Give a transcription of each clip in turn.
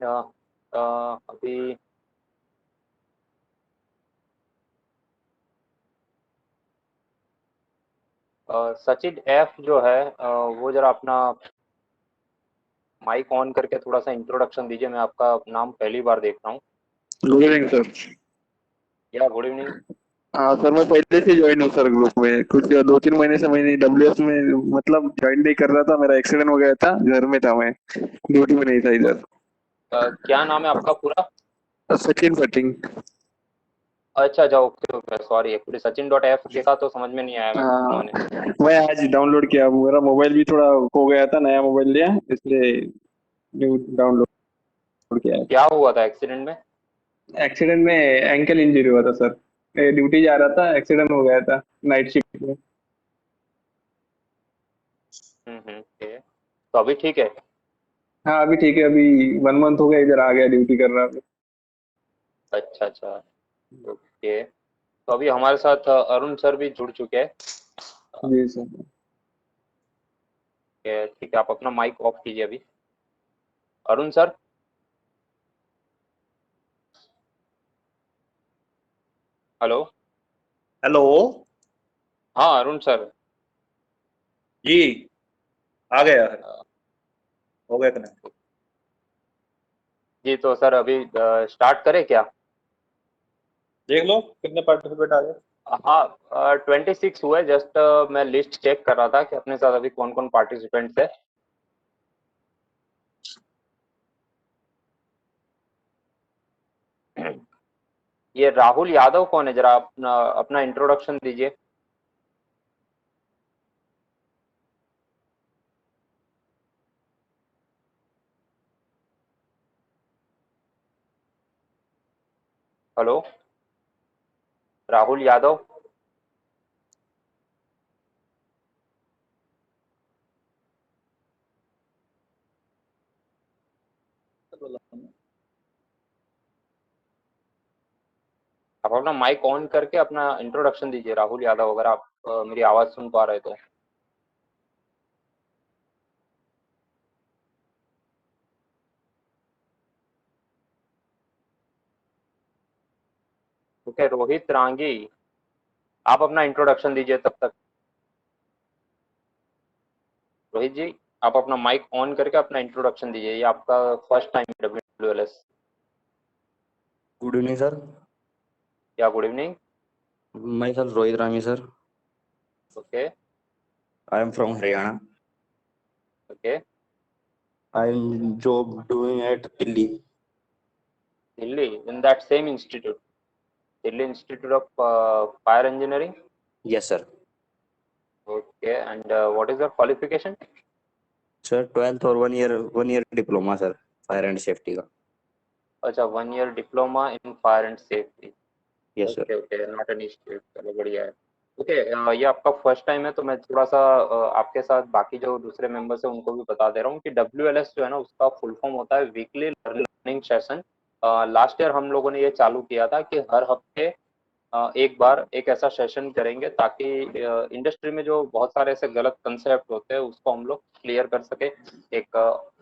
अ, अभी सचिन एफ जो है वो जरा अपना माइक ऑन करके थोड़ा सा इंट्रोडक्शन दीजिए। मैं आपका नाम पहली बार देख रहा हूँ। Good evening sir. या गुड इवनिंग। हाँ सर, मैं पहले से ज्वाइन हूँ सर ग्रुप में। कुछ 2-3 महीने से मैंने डब्ल्यूएस में मतलब ज्वाइन नहीं कर रहा था। मेरा एक्सीडेंट हो गया था, घर में था मैं, ड्यूटी में नहीं था इधर। क्या नाम है आपका पूरा? सचिन कटिंग। अच्छा अच्छा, okay okay, sorry, actually Sachin dot F देखा तो समझ में नहीं आया मैं हाँ, मैंने। मैं आज डाउनलोड किया। मेरा मोबाइल भी थोड़ा खो गया था, नया मोबाइल लिया इसलिए न्यू डाउनलोड किया है। क्या हुआ था एक्सीडेंट में? एक्सीडेंट में एंकल इंजरी हुआ था सर। मैं ड्यूटी जा रहा था, एक्सीडेंट हो गया था नाइट शिफ्ट में। ओके। तो अभी ठीक है? हाँ अभी ठीक है। अभी 1 मंथ हो गया, इधर आ गया, ड्यूटी कर रहा हूँ। अच्छा अच्छा, ओके। तो अभी हमारे साथ अरुण सर भी जुड़ चुके हैं। जी सर। ठीक है, आप अपना माइक ऑफ कीजिए अभी। अरुण सर। हेलो। हेलो। हाँ अरुण सर। जी, आ गया है। अ, हो गया कनेक्ट। जी तो सर अभी स्टार्ट करें क्या? देख लो कितने पार्टिसिपेट आ गए। हाँ, 26 हुए जस्ट। मैं लिस्ट चेक कर रहा था कि अपने साथ अभी कौन कौन पार्टिसिपेंट्स है। ये राहुल यादव कौन है? जरा अपना अपना इंट्रोडक्शन दीजिए। हेलो, राहुल यादव। आप अपना माइक ऑन करके अपना इंट्रोडक्शन दीजिए, राहुल यादव, अगर आप मेरी आवाज़ सुन पा रहे तो। ओके, रोहित रांगी, आप अपना इंट्रोडक्शन दीजिए तब तक। रोहित जी, आप अपना माइक ऑन करके अपना इंट्रोडक्शन दीजिए। ये आपका first time WLS। Good evening sir. या गुड इवनिंग। मैं sir Rohit Rami sir. Okay I am from Haryana. Okay. I am job doing at Delhi. Delhi, in that same institute, Delhi institute of fire engineering. Yes sir. Okay, and what is your qualification? Sir 12th और 1 year diploma sir, fire and safety का। अच्छा, 1 year diploma in fire and safety. Yes sir. Okay okay, not an issue, चलो बढ़िया है। Okay, ये आपका first time है तो मैं थोड़ा सा आपके साथ बाकी जो दूसरे मेंबर्स हैं उनको भी बता दे रहा हूँ कि WLS जो है ना उसका फुल फॉर्म होता है weekly learning session. Last year हम लोगों ने ये चालू किया था कि हर हफ्ते एक बार एक ऐसा सेशन करेंगे ताकि इंडस्ट्री में जो बहुत सारे ऐसे गलत कंसेप्ट होते हैं उसको हम लोग क्लियर कर सके। एक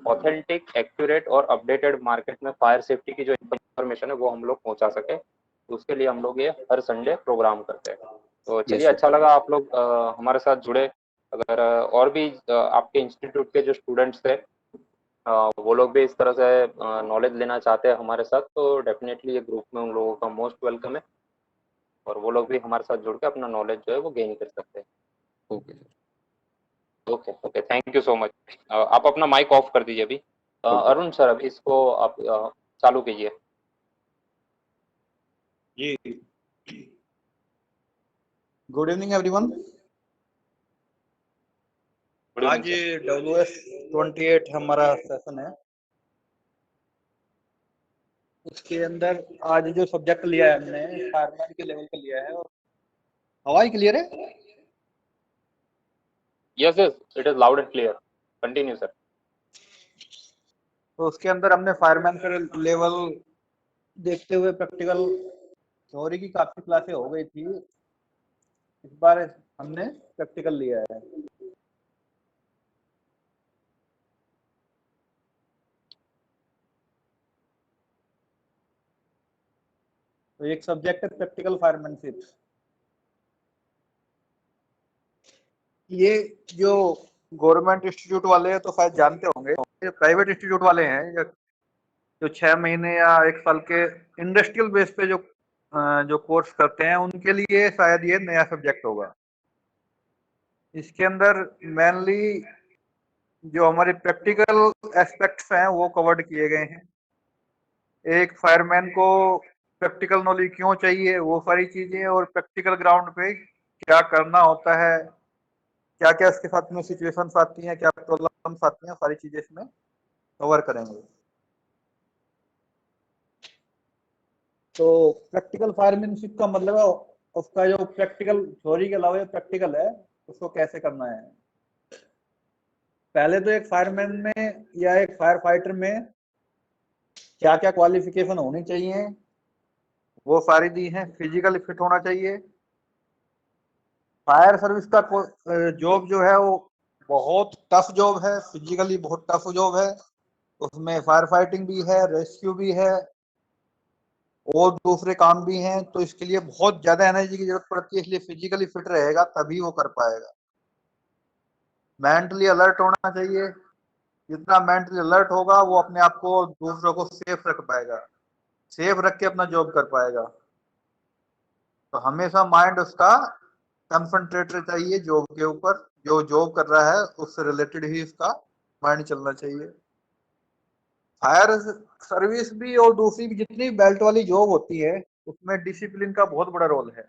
ऑथेंटिक, एक्यूरेट और अपडेटेड मार्केट में फायर सेफ्टी की जो इंफॉर्मेशन है वो हम लोग पहुंचा सके, तो उसके लिए हम लोग ये हर संडे प्रोग्राम करते हैं। तो चलिए, यस सर। अच्छा लगा आप लोग हमारे साथ जुड़े। अगर और भी आपके इंस्टीट्यूट के जो स्टूडेंट्स थे वो लोग भी इस तरह से नॉलेज लेना चाहते हैं हमारे साथ, तो डेफिनेटली ये ग्रुप में उन लोगों का मोस्ट वेलकम है, और वो लोग भी हमारे साथ जुड़ के अपना नॉलेज जो है वो गेन कर सकते हैं। Okay sir. Okay okay, thank you so much. आप अपना माइक ऑफ कर दीजिए अभी। ओके। अरुण सर, अभी इसको आप चालू कीजिए। जी, good evening everyone. Good evening आज सर। WS 28 हमारा सेशन है। इसके अंदर आज जो सब्जेक्ट लिया है हमने फायरमैन के लेवल पे लिया है। और आवाज क्लियर है? Yes yes, it is loud and clear, continue sir. तो उसके अंदर हमने फायरमैन का लेवल देखते हुए प्रैक्टिकल थ्योरी की काफी क्लासें हो गई थी। इस बार हमने प्रैक्टिकल लिया है। तो एक सब्जेक्ट है प्रैक्टिकल फायरमैनशिप। ये जो गवर्नमेंट इंस्टीट्यूट वाले हैं तो शायद जानते होंगे, ये प्राइवेट इंस्टीट्यूट वाले हैं जो 6 महीने या 1 साल के इंडस्ट्रियल बेस पे जो कोर्स करते हैं उनके लिए शायद ये नया सब्जेक्ट होगा। इसके अंदर मेनली जो हमारे प्रैक्टिकल एस्पेक्ट्स हैं वो कवर्ड किए गए हैं। एक फायरमैन को प्रैक्टिकल नॉलेज क्यों चाहिए, वो सारी चीजें, और प्रैक्टिकल ग्राउंड पे क्या करना होता है, क्या क्या इसके साथ में सिचुएशंस आती हैं, क्या प्रॉब्लम्स आती हैं, सारी चीजें इसमें कवर करेंगे। तो प्रैक्टिकल फायरमैनशिप का मतलब है उसका जो प्रैक्टिकल थ्योरी के अलावा प्रैक्टिकल है उसको कैसे करना है। पहले तो एक फायरमैन में या एक फायर फाइटर में क्या क्या क्वालिफिकेशन होनी चाहिए वो सारी दी हैं। फिजिकली फिट होना चाहिए। फायर सर्विस का जॉब जो है वो बहुत टफ जॉब है, फिजिकली बहुत टफ जॉब है। उसमें फायर फाइटिंग भी है, रेस्क्यू भी है और दूसरे काम भी हैं। तो इसके लिए बहुत ज्यादा एनर्जी की जरूरत पड़ती है, इसलिए फिजिकली फिट रहेगा तभी वो कर पाएगा। मेंटली अलर्ट होना चाहिए। जितना मेंटली अलर्ट होगा वो अपने आप को दूसरों को सेफ रख पाएगा, सेफ रख के अपना जॉब कर पाएगा। तो हमेशा माइंड उसका कंसंट्रेटेड चाहिए जॉब के ऊपर, जो जॉब कर रहा है उससे रिलेटेड ही उसका माइंड चलना चाहिए। फायर सर्विस भी और दूसरी भी जितनी बेल्ट वाली जॉब होती है उसमें डिसिप्लिन का बहुत बड़ा रोल है।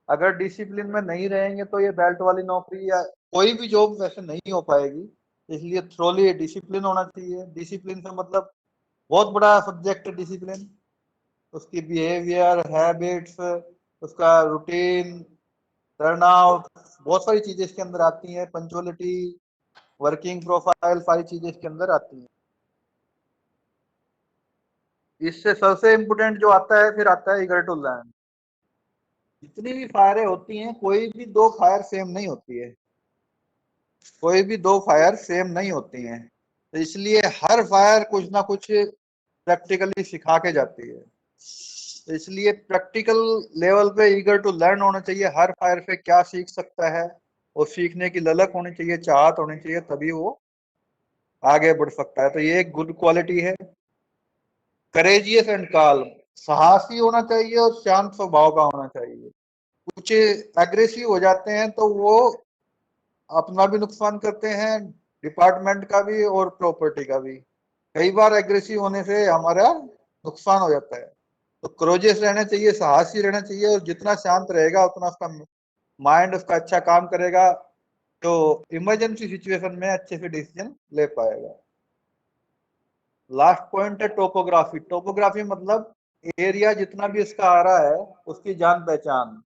अगर डिसिप्लिन में नहीं रहेंगे तो ये बेल्ट वाली नौकरी या कोई भी जॉब वैसे नहीं हो पाएगी। इसलिए थ्रोली डिसिप्लिन होना चाहिए। डिसिप्लिन से मतलब बहुत बड़ा सब्जेक्ट है डिसिप्लिन। उसकी बिहेवियर, हैबिट्स, उसका रूटीन, टर्नआउट, बहुत सारी चीजें इसके अंदर आती हैं। पंचुअलिटी, वर्किंग प्रोफाइल, सारी चीजें इसके अंदर आती हैं। इससे सबसे इम्पोर्टेंट जो आता है फिर आता है ईगर टू लर्न। जितनी भी फायरें होती हैं कोई भी दो फायर सेम नहीं होती है, कोई भी दो फायर सेम नहीं होती हैं। तो इसलिए हर फायर कुछ ना कुछ प्रैक्टिकली सिखा के जाती है। तो इसलिए प्रैक्टिकल लेवल पे ईगर टू लर्न होना चाहिए। हर फायर से क्या सीख सकता है और सीखने की ललक होनी चाहिए, चाहत होनी चाहिए, तभी वो आगे बढ़ सकता है। तो ये एक गुड क्वालिटी है। करेजियस एंड काल्म, साहसी होना चाहिए और शांत स्वभाव का होना चाहिए। कुछ एग्रेसिव हो जाते हैं तो वो अपना भी नुकसान करते हैं, डिपार्टमेंट का भी और प्रॉपर्टी का भी। कई बार एग्रेसिव होने से हमारा नुकसान हो जाता है। तो क्रोजियस रहना चाहिए, साहसी रहना चाहिए, और जितना शांत रहेगा उतना उसका माइंड उसका अच्छा काम करेगा, तो इमरजेंसी सिचुएशन में अच्छे से डिसीजन ले पाएगा। लास्ट पॉइंट है टोपोग्राफी। टोपोग्राफी मतलब एरिया जितना भी इसका आ रहा है उसकी जान पहचान।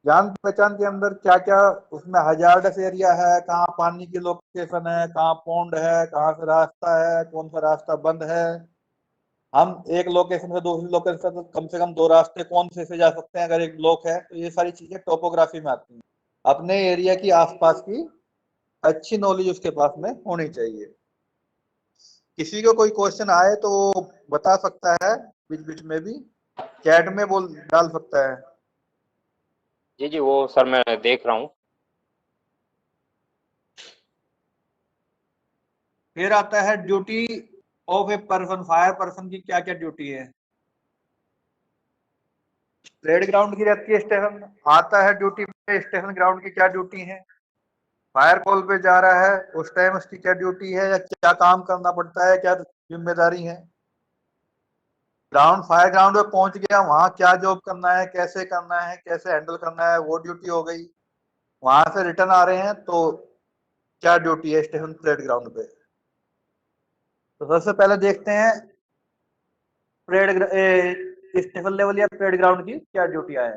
जान पहचान के अंदर क्या क्या उसमें हजार्डस एरिया है, कहाँ पानी की लोकेशन है, कहाँ पौंड है, कहाँ से रास्ता है, कौन सा रास्ता बंद है। हम एक लोकेशन से दूसरी लोकेशन तक कम से कम 2 रास्ते कौन से जा सकते हैं अगर एक ब्लॉक है। तो ये सारी चीजें टोपोग्राफी में आती हैं। अपने एरिया की आसपास की अच्छी नॉलेज उसके पास में होनी चाहिए। किसी को कोई क्वेश्चन आए तो वो बता सकता है, बीच बीच में भी चैट में बोल डाल सकता है। जी जी, वो सर मैं देख रहा हूँ। फिर आता है duty of a person. Fire person की क्या क्या ड्यूटी है। परेड ग्राउंड की रहती है, स्टेशन आता है ड्यूटी पे, स्टेशन ग्राउंड की क्या ड्यूटी है। फायर कॉल पे जा रहा है उस टाइम उसकी क्या ड्यूटी है या क्या काम करना पड़ता है, क्या जिम्मेदारी है। ग्राउंड, फायर ग्राउंड पे पहुंच गया, वहां क्या जॉब करना है, कैसे करना है, कैसे हैंडल करना है, वो ड्यूटी हो गई। वहां से रिटर्न आ रहे हैं तो क्या ड्यूटी है स्टेशन परेड ग्राउंड पे। तो सबसे पहले देखते हैं परेड स्टेशन लेवल या परेड ग्राउंड की क्या ड्यूटी है।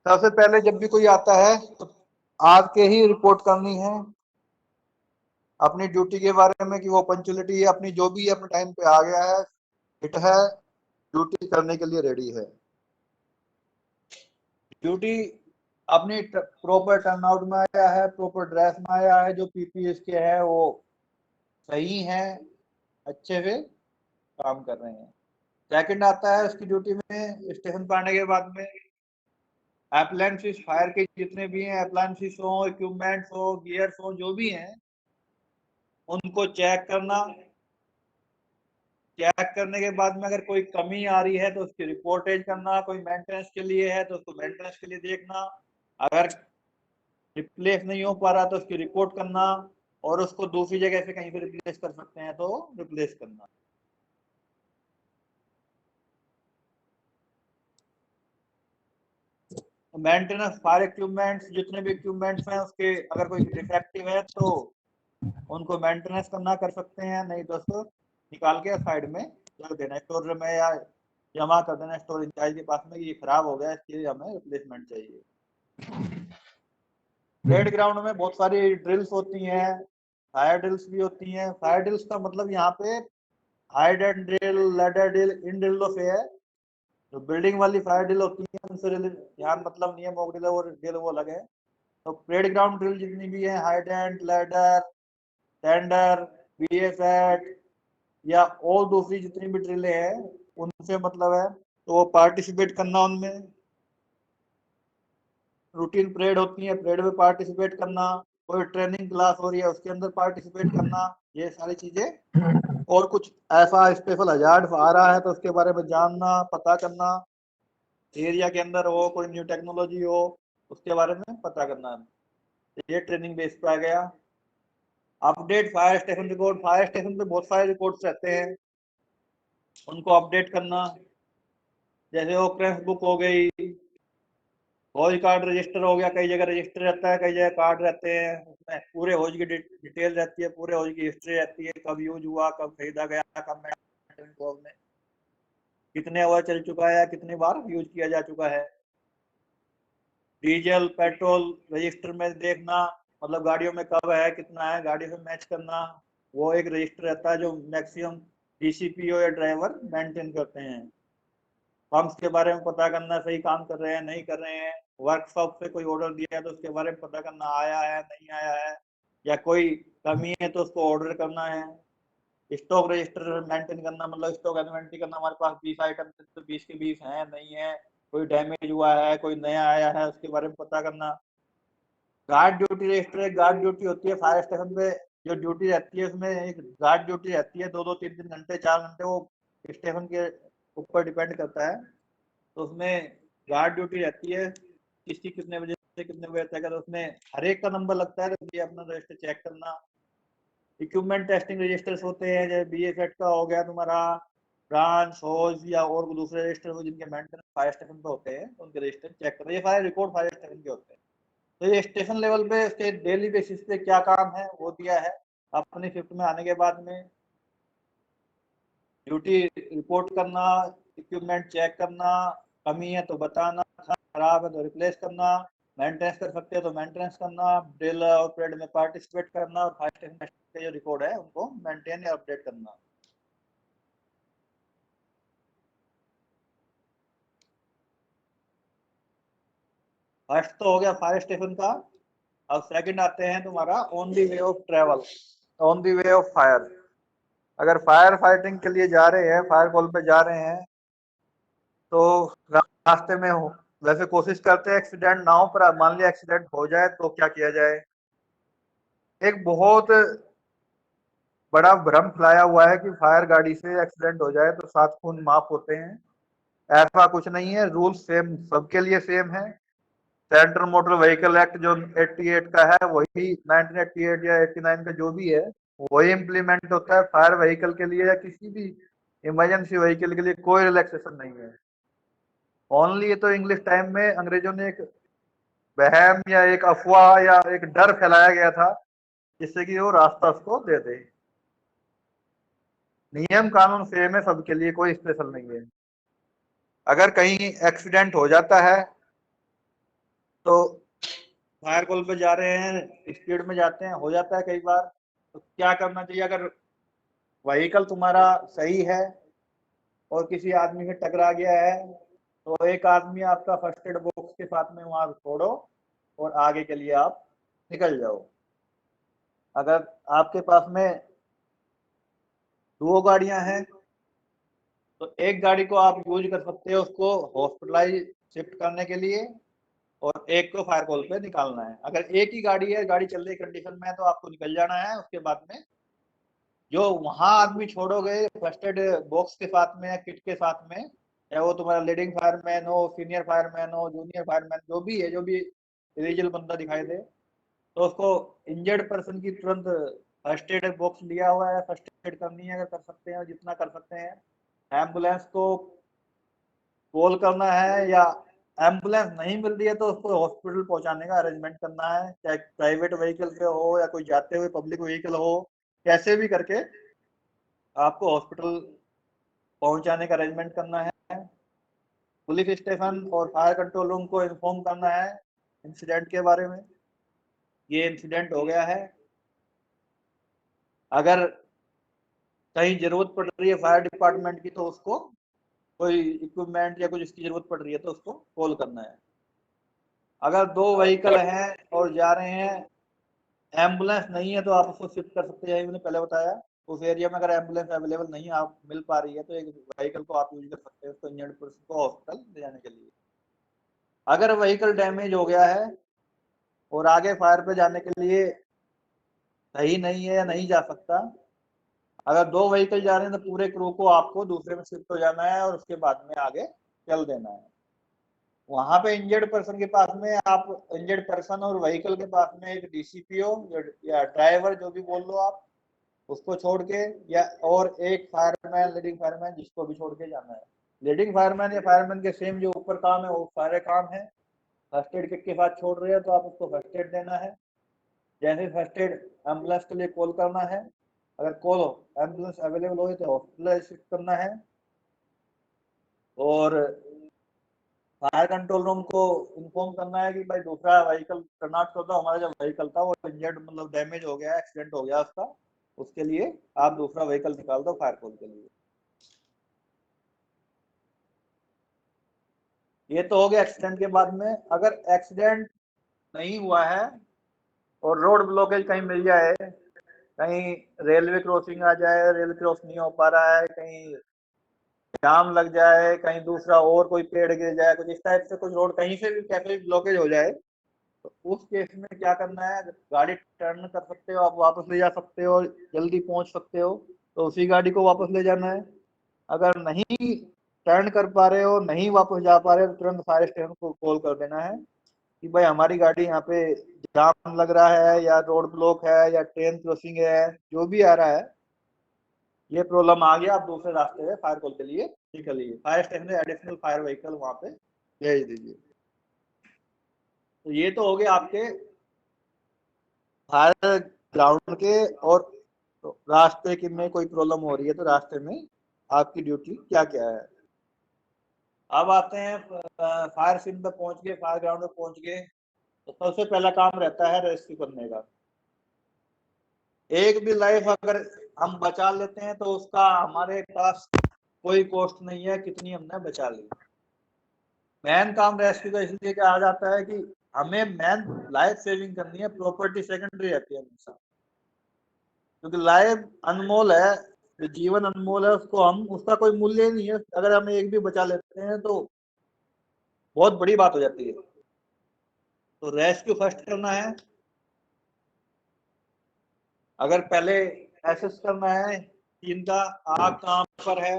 सबसे पहले जब भी कोई आता है तो आज के ही रिपोर्ट करनी है अपनी ड्यूटी के बारे में कि वो पंचुअलिटी है अपनी, जो भी अपने टाइम पे आ गया है, फिट है, ड्यूटी करने के लिए रेडी है। ड्यूटी अपनी प्रॉपर टर्नआउट में आया है, प्रॉपर ड्रेस में आया है, जो पीपीएस के है वो सही है, अच्छे से काम कर रहे हैं। सेकंड आता है उसकी ड्यूटी में स्टेशन पर आने के बाद में अप्लायंसेस फायर के जितने भी हैं, अप्लायंसेस हो, इक्विपमेंट्स हो, गियर्स हो, जो भी हैं उनको चेक करना। चेक करने के बाद में अगर कोई कमी आ रही है तो उसकी रिपोर्टेज करना, कोई मेंटेनेंस के लिए है तो उसको मेंटेनेंस के लिए देखना, अगर रिप्लेस नहीं हो पा रहा तो उसकी रिपोर्ट करना, और उसको दूसरी जगह से कहीं पे रिप्लेस कर सकते हैं तो रिप्लेस करना। मेंटेनेंस फायर इक्विपमेंट्स जितने भी इक्विपमेंट्स हैं उसके अगर कोई डिफेक्टिव है तो उनको मेंटेनेंस करना कर सकते हैं, नहीं तो उसको निकाल के साइड में रख देना, स्टोर रूम में या जमा कर देना स्टोर इंचार्ज के पास में, ये खराब हो गया इसके लिए हमें रिप्लेसमेंट चाहिए। परेड ग्राउंड में बहुत सारी ड्रिल्स होती हैं, फायर ड्रिल्स भी होती हैं। फायर ड्रिल्स का मतलब यहाँ पे hide and drill, ladder drill, इन ड्रिलों से है। जो बिल्डिंग वाली फायर ड्रिल होती है उनसे ध्यान मतलब नहीं है, मॉक ड्रिल और ड्रिल वो अलग है। तो परेड ग्राउंड ड्रिल जितनी भी है, हाइड एंड, लैडर, टेंडर, बीएसएट या और दूसरी जितनी भी ड्रिलें हैं उनसे मतलब है, तो वो पार्टिसिपेट करना उनमें। रूटीन परेड होती है, परेड में पार्टिसिपेट करना, कोई ट्रेनिंग क्लास हो रही है उसके अंदर पार्टिसिपेट करना, ये सारी चीजें। और कुछ ऐसा स्पेशल हजार्ड आ रहा है तो उसके बारे में जानना, पता करना, एरिया के अंदर हो कोई न्यू टेक्नोलॉजी हो उसके बारे में पता करना, ये ट्रेनिंग बेस पे आ गया। Update fire station record, fire station पे बहुत सारे रिकॉर्ड्स रहते हैं, उनको अपडेट करना, जैसे ऑकरेंस बुक हो गई, हौज कार्ड रजिस्टर हो गया, कई जगह रजिस्टर रहता है, कई जगह कार्ड रहते हैं, उसमें पूरे हौज की डिटेल रहती है, पूरे हौज की हिस्ट्री रहती है, कब यूज हुआ, कब खरीदा गया, कब मेंटेनेंस में कितने ओवर चल चुका है, कितनी बार यूज किया जा चुका है। डीजल पेट्रोल रजिस्टर में देखना, मतलब गाड़ियों में कब है, कितना है, गाड़ी से मैच करना, वो एक रजिस्टर रहता है जो मैक्सिमम डीसीपीओ या ड्राइवर मेंटेन करते हैं। पंप्स के बारे में पता करना, सही काम कर रहे हैं नहीं कर रहे हैं। वर्कशॉप से कोई ऑर्डर दिया है तो उसके बारे में पता करना, आया है नहीं आया है, या कोई कमी है तो उसको ऑर्डर करना है। स्टॉक रजिस्टर मेंटेन करना, मतलब स्टॉक इन्वेंटरी करना, हमारे पास 20 आइटम तो 20 के 20 हैं नहीं है, कोई डैमेज हुआ है, कोई नया आया है, उसके बारे में पता करना। गार्ड ड्यूटी रजिस्टर, एक गार्ड ड्यूटी होती है फायर स्टेशन पे, जो ड्यूटी रहती है उसमें एक गार्ड ड्यूटी रहती है, 2-2 3-3 घंटे 4 घंटे, वो स्टेशन के ऊपर डिपेंड करता है। तो उसमें गार्ड ड्यूटी रहती है, किसकी कितने बजे से कितने बजे तक है, तो उसमें हर एक का नंबर लगता है, तो ये अपना रजिस्टर चेक करना। इक्विपमेंट टेस्टिंग रजिस्टर्स होते हैं, जैसे बीएसएट का हो गया तुम्हारा, ब्रांच होज या और दूसरे रजिस्टर हो जिनके मेंटेनेंस फायर स्टेशन पे होते हैं, तो उनके रजिस्टर चेक करना, ये सारे रिकॉर्ड फायर स्टेशन के होते हैं। तो ये स्टेशन लेवल पे इसके डेली बेसिस पे क्या काम है वो दिया है। अपनी शिफ्ट में आने के बाद में ड्यूटी रिपोर्ट करना, इक्विपमेंट चेक करना, कमी है तो बताना, खराब है तो रिप्लेस करना, मेंटेनेंस कर सकते हैं तो मेंटेनेंस करना, ड्रिल और परेड में पार्टिसिपेट करना, और फायर स्टेशन के जो रिकॉर्ड है उनको मेंटेन या अपडेट करना। फर्स्ट तो हो गया फायर स्टेशन का। अब सेकंड आते हैं तुम्हारा on the way of travel, on the way of fire. अगर फायर फाइटिंग के लिए जा रहे हैं, फायर कॉल पे जा रहे हैं, तो रास्ते में हो वैसे कोशिश करते हैं एक्सीडेंट ना हो, पर मान लिया एक्सीडेंट हो जाए तो क्या किया जाए। एक बहुत बड़ा भ्रम फैलाया हुआ है कि फायर गाड़ी से एक्सीडेंट हो जाए तो 7 खून माफ होते हैं। ऐसा कुछ नहीं है, रूल सेम सबके लिए सेम है। सेंट्रल मोटर व्हीकल एक्ट जो 88 का है, वही 1988 या 89 का जो भी है वही इम्प्लीमेंट होता है फायर व्हीकल के लिए, या किसी भी इमरजेंसी व्हीकल के लिए कोई रिलैक्सेशन नहीं है। ओनली तो इंग्लिश टाइम में अंग्रेजों ने एक वहम या एक अफवाह या एक डर फैलाया गया था जिससे कि वो रास्ता उसको दे दे। नियम कानून सेम है सबके लिए, कोई स्पेशल नहीं है। अगर कहीं एक्सीडेंट हो जाता है तो फायर कॉल पे जा रहे हैं, स्पीड में जाते हैं, हो जाता है कई बार, तो क्या करना चाहिए। अगर व्हीकल तुम्हारा सही है और किसी आदमी से टकरा गया है तो एक आदमी आपका फर्स्ट एड बॉक्स के साथ में वहां छोड़ो और आगे के लिए आप निकल जाओ। अगर आपके पास में 2 गाड़ियां हैं तो एक गाड़ी को आप यूज कर सकते हो उसको हॉस्पिटलाइज शिफ्ट करने के लिए, और एक को फायर कॉल पे निकालना है। अगर एक ही गाड़ी है, गाड़ी चल रही कंडीशन में है, तो आपको निकल जाना है। उसके बाद में जो वहां आदमी छोड़ोगे फर्स्ट एड बॉक्स के साथ में या किट के साथ में, या वो तुम्हारा लीडिंग फायरमैन हो, सीनियर फायरमैन हो, जूनियर फायरमैन, जो भी है, जो भी एलिजिबल बंदा दिखाई दे, तो उसको इंजर्ड पर्सन की तुरंत फर्स्ट एड बॉक्स लिया हुआ है, फर्स्ट एड करनी है, अगर कर सकते हैं जितना कर सकते हैं। एम्बुलेंस को कॉल करना है, या एम्बुलेंस नहीं मिल रही है तो उसको हॉस्पिटल पहुंचाने का अरेंजमेंट करना है, चाहे प्राइवेट व्हीकल से हो या कोई जाते हुए पब्लिक व्हीकल हो, कैसे भी करके आपको हॉस्पिटल पहुंचाने का अरेंजमेंट करना है। पुलिस स्टेशन और फायर कंट्रोल रूम को इन्फॉर्म करना है इंसिडेंट के बारे में, ये इंसिडेंट हो गया है। अगर कहीं जरूरत पड़ रही है फायर डिपार्टमेंट की, तो उसको कोई इक्विपमेंट या कुछ इसकी जरूरत पड़ रही है तो उसको कॉल करना है। अगर दो व्हीकल हैं और जा रहे हैं, एम्बुलेंस नहीं है, तो आप उसको शिफ्ट कर सकते हैं। मैंने पहले बताया, उस एरिया में अगर एम्बुलेंस अवेलेबल नहीं आप मिल पा रही है, तो एक व्हीकल को आप यूज कर सकते हैं उसको इंजर्ड पर्सन को हॉस्पिटल ले जाने के लिए। अगर व्हीकल डैमेज हो गया है और आगे फायर पे जाने के लिए सही नहीं है या नहीं जा सकता, अगर दो व्हीकल जा रहे हैं तो पूरे क्रू को आपको दूसरे में शिफ्ट हो जाना है और उसके बाद में आगे चल देना है। वहां पे इंजर्ड पर्सन के पास में, आप इंजर्ड पर्सन और व्हीकल के पास में एक डीसीपीओ या ड्राइवर, जो भी बोल लो आप, उसको छोड़ के, या और एक फायरमैन, लीडिंग फायरमैन, जिसको भी छोड़ के जाना है। लीडिंग फायरमैन या फायरमैन के सेम जो ऊपर काम है वो सारे काम है। फर्स्ट एड किट के साथ छोड़ रहे हैं तो आप उसको फर्स्ट एड देना है। जैसे फर्स्ट एड एम्बुलेंस के लिए कॉल करना है, अगर कॉल एम्बुलेंस अवेलेबल हो तो हॉस्पिटल शिफ्ट करना है। और फायर कंट्रोल रूम को इन्फॉर्म करना है कि भाई दूसरा व्हीकल टर्न कर दो, हमारा जो व्हीकल था वो इंजर्ड, मतलब डैमेज हो गया, एक्सीडेंट हो गया उसका, उसके लिए आप दूसरा व्हीकल निकाल दो फायर कॉल के लिए। ये तो हो गया एक्सीडेंट के बाद में। अगर एक्सीडेंट नहीं हुआ है और रोड ब्लॉकेज कहीं मिल जाए, कहीं रेलवे क्रॉसिंग आ जाए, रेलवे क्रॉस नहीं हो पा रहा है, कहीं जाम लग जाए, कहीं दूसरा और कोई पेड़ गिर जाए, कुछ इस टाइप से कुछ रोड कहीं से भी कैसे भी ब्लॉकेज हो जाए, तो उस केस में क्या करना है, गाड़ी टर्न कर सकते हो, आप वापस ले जा सकते हो, जल्दी पहुंच सकते हो तो उसी गाड़ी को वापस ले जाना है। अगर नहीं टर्न कर पा रहे हो, नहीं वापस जा पा रहे हो, तो तुरंत फायर स्टेशन को कॉल कर देना है कि भाई हमारी गाड़ी यहाँ पे जाम लग रहा है, या रोड ब्लॉक है, या ट्रेन क्रॉसिंग है, जो भी आ रहा है, ये प्रॉब्लम आ गया, आप दूसरे रास्ते में फायर कॉल के लिए निकलिए। फायर स्टेशन में एडिशनल फायर व्हीकल वहां पे भेज दीजिए। तो ये तो हो गए आपके फायर ग्राउंड के। और तो रास्ते के में कोई प्रॉब्लम हो रही है तो रास्ते में आपकी ड्यूटी क्या क्या है। अब आते हैं फायर सीन पे पहुंच गए, फायर ग्राउंड पे पहुंच गए, तो सबसे पहला काम रहता है रेस्क्यू करने का। एक भी लाइफ अगर हम बचा लेते हैं तो उसका हमारे पास कोई कॉस्ट नहीं है, कितनी हमने बचा ली। मेन काम रेस्क्यू का इसलिए कहा जाता है कि हमें मेन लाइफ सेविंग करनी है, प्रॉपर्टी सेकेंडरी रहती है हमेशा, क्योंकि लाइफ अनमोल है, जो जीवन अनमोल है, उसको हम, उसका कोई मूल्य नहीं है। अगर हम एक भी बचा लेते हैं तो बहुत बड़ी बात हो जाती है। तो रेस्क्यू फर्स्ट करना है। अगर पहले एसेस करना है सीन का, आग कहाँ पर है,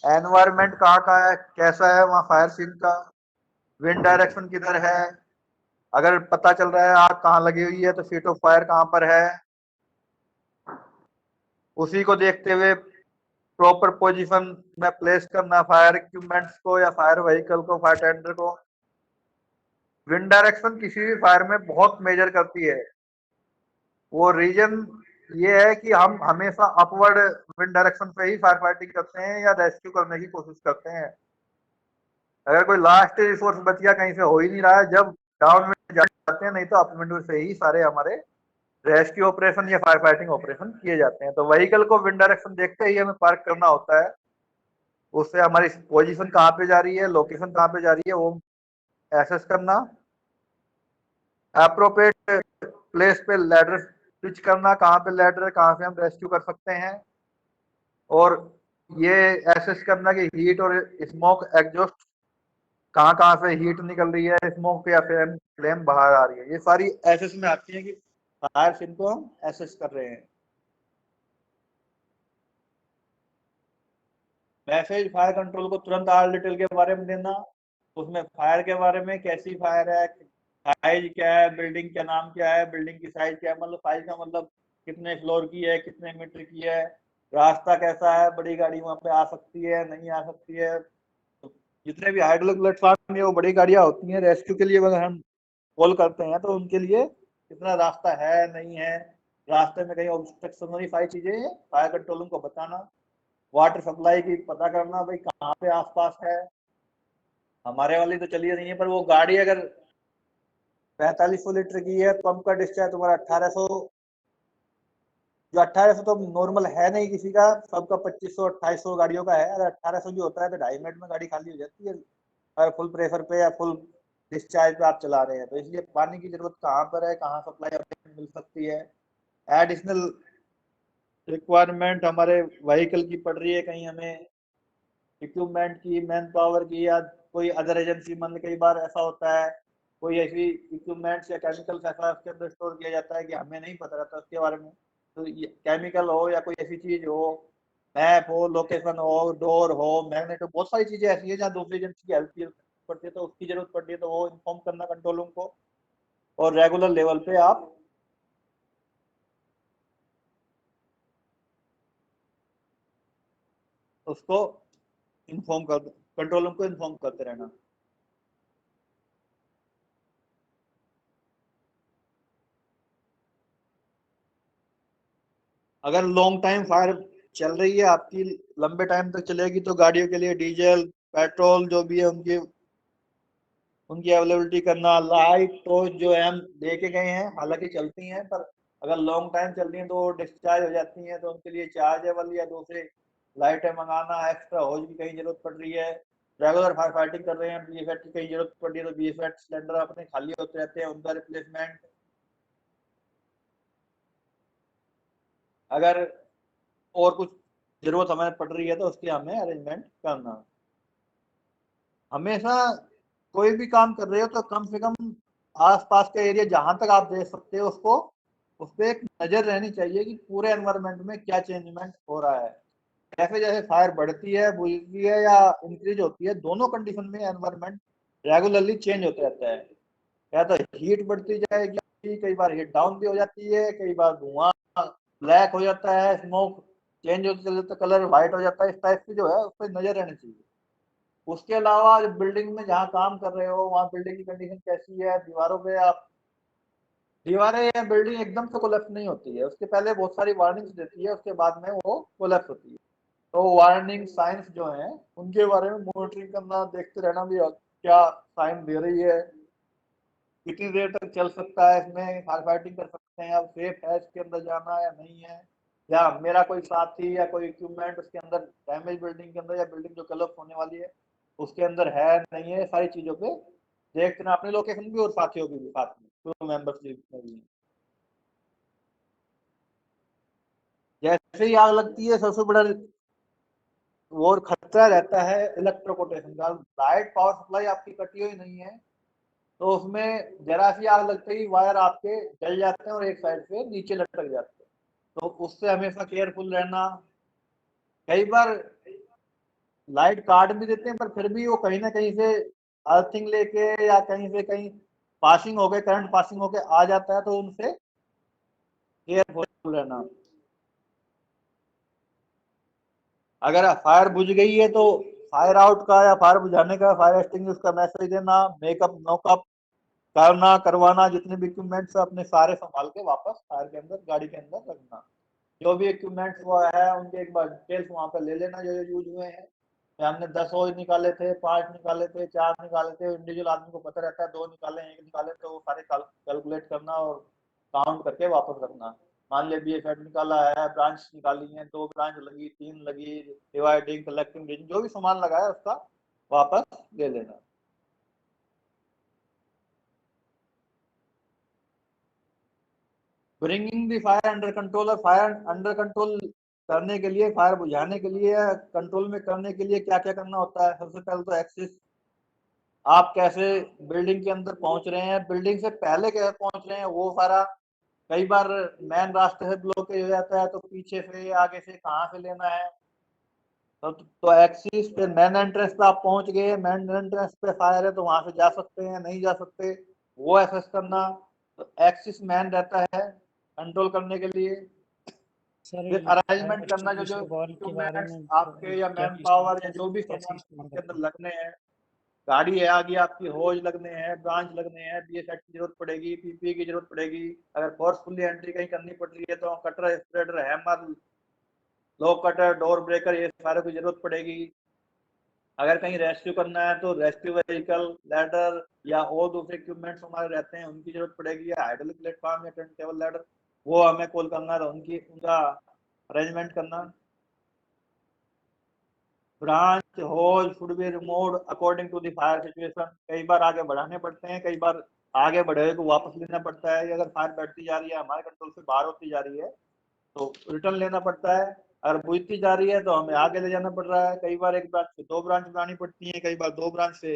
एनवायरमेंट कहाँ का है, कैसा है वहाँ फायर सीन का, विंड डायरेक्शन किधर है, अगर पता चल रहा है आग कहाँ लगी हुई है तो सीट ऑफ फायर कहाँ पर है, उसी को देखते हुए प्रॉपर पोजीशन में प्लेस करना फायर इक्विपमेंट्स को या फायर व्हीकल को, फायर टेंडर को। विंड डायरेक्शन किसी भी फायर में बहुत मेजर करती है। वो रीजन ये है कि हम हमेशा अपवर्ड विंड डायरेक्शन पे ही फायर फाइटिंग करते हैं या रेस्क्यू करने की कोशिश करते हैं। अगर कोई लास्ट रिसोर्स बच गया, कहीं से हो ही नहीं रहा है, जब डाउन में जाते हैं, नहीं तो अप विंड से ही सारे हमारे रेस्क्यू ऑपरेशन या फायर फाइटिंग ऑपरेशन किए जाते हैं। तो व्हीकल को विंड डायरेक्शन देखते ही हमें पार्क करना होता है। उससे हमारी पोजीशन कहाँ पे जा रही है, लोकेशन कहाँ पे जा रही है, वो एसेस करना। अप्रोप्रिएट प्लेस पे लैडर पिच करना, कहाँ पे लैडर है, कहाँ से हम रेस्क्यू कर सकते हैं। और ये एसेस करना कि हीट और स्मोक एग्जॉस्ट कहाँ कहाँ से हीट निकल रही है, स्मोक या फ्लेम फ्लेम बाहर आ रही है, ये सारी एसेस में आती है कि फायर सिम को हम एसेस कर रहे हैं। मैसेज फायर कंट्रोल को तुरंत आर डिटेल के बारे में देना, उसमें फायर के बारे में, कैसी फायर है, साइज क्या है, बिल्डिंग का नाम क्या है, बिल्डिंग की साइज क्या है, मतलब साइज का मतलब कितने फ्लोर की है, कितने मीटर की है, रास्ता कैसा है, बड़ी गाड़ी वहां पे आ सकती है नहीं आ सकती है। तो जितने भी हाइड्रोलिक प्लेटफॉर्म है वो बड़ी गाड़ियां होती हैं, रेस्क्यू के लिए अगर हम कॉल करते हैं तो उनके लिए कितना रास्ता है नहीं है, रास्ते में कहीं ऑब्स्ट्रक्शन नहीं, सारी चीजें फायर कंट्रोल को बताना। वाटर सप्लाई की पता करना, भाई कहाँ पे आसपास है। हमारे वाली तो चली नहीं है, पर वो गाड़ी अगर 4500 लीटर की है, पंप का डिस्चार्ज तुम्हारा 1800, जो 1800 तो नॉर्मल है नहीं किसी का, सबका 2500 2800 गाड़ियों का है। अगर 1800 भी होता है तो 2.5 मिनट में गाड़ी खाली हो जाती है, अगर फुल प्रेशर पे या फुल डिस्चार्ज पे आप चला रहे हैं। तो इसलिए पानी की जरूरत कहाँ पर है, कहाँ सप्लाई मिल सकती है। एडिशनल रिक्वायरमेंट हमारे व्हीकल की पड़ रही है, कहीं हमें इक्विपमेंट की, मैन पावर की, या कोई अदर एजेंसी, मन कई बार ऐसा होता है कोई ऐसी इक्विपमेंट्स या केमिकल्स ऐसा उसके अंदर स्टोर किया जाता है कि हमें नहीं पता रहता उसके बारे में। तो ये केमिकल हो या कोई ऐसी चीज हो, मैप हो, लोकेशन हो, डोर हो, मैग्नेट हो, बहुत सारी चीजें ऐसी है जहाँ दूसरी एजेंसी की हेल्प पड़ती है, तो उसकी जरूरत पड़ती है, तो वो इन्फॉर्म करना कंट्रोल रूम को। और रेगुलर लेवल पे आप उसको इन्फॉर्म कर, कंट्रोल रूम को इन्फॉर्म करते रहना। अगर लॉन्ग टाइम फायर चल रही है आपकी, लंबे टाइम तक चलेगी, तो गाड़ियों के लिए डीजल पेट्रोल जो भी है उनकी उनकी अवेलेबिलिटी करना, लाइट टॉर्च जो है हम दे के गए हैं, हालांकि चलती हैं, पर अगर लॉन्ग टाइम चल रही हैं तो डिस्चार्ज हो जाती हैं, तो उनके लिए चार्जेबल या दूसरे लाइटें मंगाना, एक्स्ट्रा होज की कहीं जरूरत पड़ रही है। रेगुलर फायर फाइटिंग कर रहे हैं, बीएफएट की कहीं जरूरत पड़ रही है, तो बीएफएट सिलेंडर अपने खाली होते रहते हैं, उनका रिप्लेसमेंट। अगर और कुछ जरूरत हमें पड़ रही है तो उसकी हमें अरेंजमेंट करना। हमेशा कोई भी काम कर रहे हो तो कम से कम आसपास का एरिया जहां तक आप देख सकते हो उसको, उस पर एक नजर रहनी चाहिए कि पूरे एनवायरनमेंट में क्या चेंजमेंट हो रहा है। जैसे जैसे फायर बढ़ती है, बुझती है या इंक्रीज होती है, दोनों कंडीशन में एनवायरनमेंट रेगुलरली चेंज होते रहता है। या तो हीट बढ़ती जाएगी, कई बार हीट डाउन भी हो जाती है, कई बार धुआं ब्लैक हो जाता है, स्मोक चेंज होते चले तो कलर व्हाइट हो जाता है। इस टाइप की जो है उस पर नजर रहनी चाहिए। उसके अलावा बिल्डिंग में जहाँ काम कर रहे हो वहाँ बिल्डिंग की कंडीशन कैसी है, दीवारों पे आप, दीवारें या बिल्डिंग एकदम से कोलैप्स नहीं होती है, उसके पहले बहुत सारी वार्निंग्स देती है, उसके बाद में वो कोलैप्स होती है। तो वार्निंग साइंस जो है उनके बारे में मॉनिटरिंग करना, देखते रहना भी क्या साइन दे रही है, कितनी देर तक चल सकता है, इसमें फायर फाइटिंग कर सकते हैं, अब सेफ है इसके अंदर जाना या नहीं है, या मेरा कोई साथी या कोई इक्विपमेंट उसके अंदर डैमेज बिल्डिंग के अंदर, या बिल्डिंग जो कलअप होने वाली है उसके अंदर है नहीं है, सारी चीजों पे देखते ना, अपनी लोकेशन भी और साथियों की भी, साथ में क्रू मेंबर्स भी हैं। जैसे ही आग लगती है सबसे बड़ा वो खतरा रहता है इलेक्ट्रोकोटेशन का। लाइट पावर सप्लाई आपकी कटी हुई नहीं है तो उसमें जरा सी आग लगते ही वायर आपके जल जाते हैं और एक साइड से नीचे लटक जाते हैं, तो उससे हमेशा केयरफुल रहना। कई बार लाइट काट भी देते हैं पर फिर भी वो कहीं ना कहीं से अर्थिंग लेके या कहीं से कहीं पासिंग हो गए, करंट पासिंग होके आ जाता है, तो उनसे केयरफुल रहना। अगर फायर बुझ गई है तो फायर आउट का या फायर बुझाने का, फायर एक्सटिंग्विश का मैसेज देना, मेकअप नोकअप करना करवाना, जितने भी इक्विपमेंट्स अपने सारे संभाल के वापस फायर के अंदर गाड़ी के अंदर रखना। जो भी इक्विपमेंट्स वो है उनके एक बार डिटेल्स वहां पर ले लेना जो जो यूज हुए हैं। हमने 10 ओज निकाले थे, 5 निकाले थे, 4 निकाले थे, इंडिविजुअल आदमी को पता रहता है 2 निकाले, 1 निकाले, तो वो सारे कैलकुलेट करना और काउंट करके वापस रखना। मान लिया बीएफएट निकाला है, ब्रांच निकाली है, 2 ब्रांच लगी, 3 लगी, डिवाइडिंग कलेक्टिंग जो भी सामान लगा है उसका वापस ले लेना। Bringing the fire under control, और फायर अंडर कंट्रोल करने के लिए, फायर बुझाने के लिए, कंट्रोल में करने के लिए क्या क्या करना होता है। सबसे पहले तो एक्सिस, आप कैसे बिल्डिंग के अंदर पहुंच रहे हैं, बिल्डिंग से पहले कैसे पहुंच रहे हैं, वो सारा। कई बार मेन रास्ते से ब्लॉकेज हो जाता है, तो पीछे से आगे से कहाँ से लेना है। तो एक्सिस पे मेन एंट्रेंस पे आप पहुंच गए, मेन एंट्रेंस पे फायर है तो वहां से जा सकते हैं, नहीं जा सकते, वो एसेस करना। तो एक्सिस मैन रहता है कंट्रोल करने के लिए। सर फिर ये फायर अरेंजमेंट करना, जो जो एक्सटिंग्विशर वॉल के बारे इक्विपमेंट्स में आपके या क्या मैन सिस्टम पावर या जो भी कैसे सामान इस्तेमाल उसके करते अंदर हैं? लगने हैं। गाड़ी है आगे आपकी, होज लगने हैं, ब्रांच लगने हैं, बीएसएट की जरूरत पड़ेगी, पीपीई की जरूरत पड़ेगी। अगर फोर्सफुली एंट्री कहीं करनी पड़ रही है तो cutter, spreader, hammer, lock cutter, door breaker, ये सारे की जरूरत पड़ेगी। अगर कहीं रेस्क्यू करना है तो रेस्क्यू व्हीकल, लैडर या और दूसरे इक्विपमेंट्स हमारे रहते हैं, उनकी जरूरत पड़ेगी, या हाइड्रोलिक प्लेटफॉर्म या टर्नटेबल लैडर, वो हमें कॉल करना है, उनका अरेंजमेंट करना। Branch, whole should be removed according to the fire situation. कई बार आगे बढ़ाने पड़ते हैं, कई बार आगे बढ़े हुए को वापस लेना पड़ता है। अगर फायर बढ़ती जा रही है, हमारे कंट्रोल से बाहर होती जा रही है, तो रिटर्न लेना पड़ता है। अगर बुझती जा रही है तो हमें आगे ले जाना पड़ रहा है। कई बार एक ब्रांच से दो ब्रांच बनानी पड़ती है, कई बार दो ब्रांच से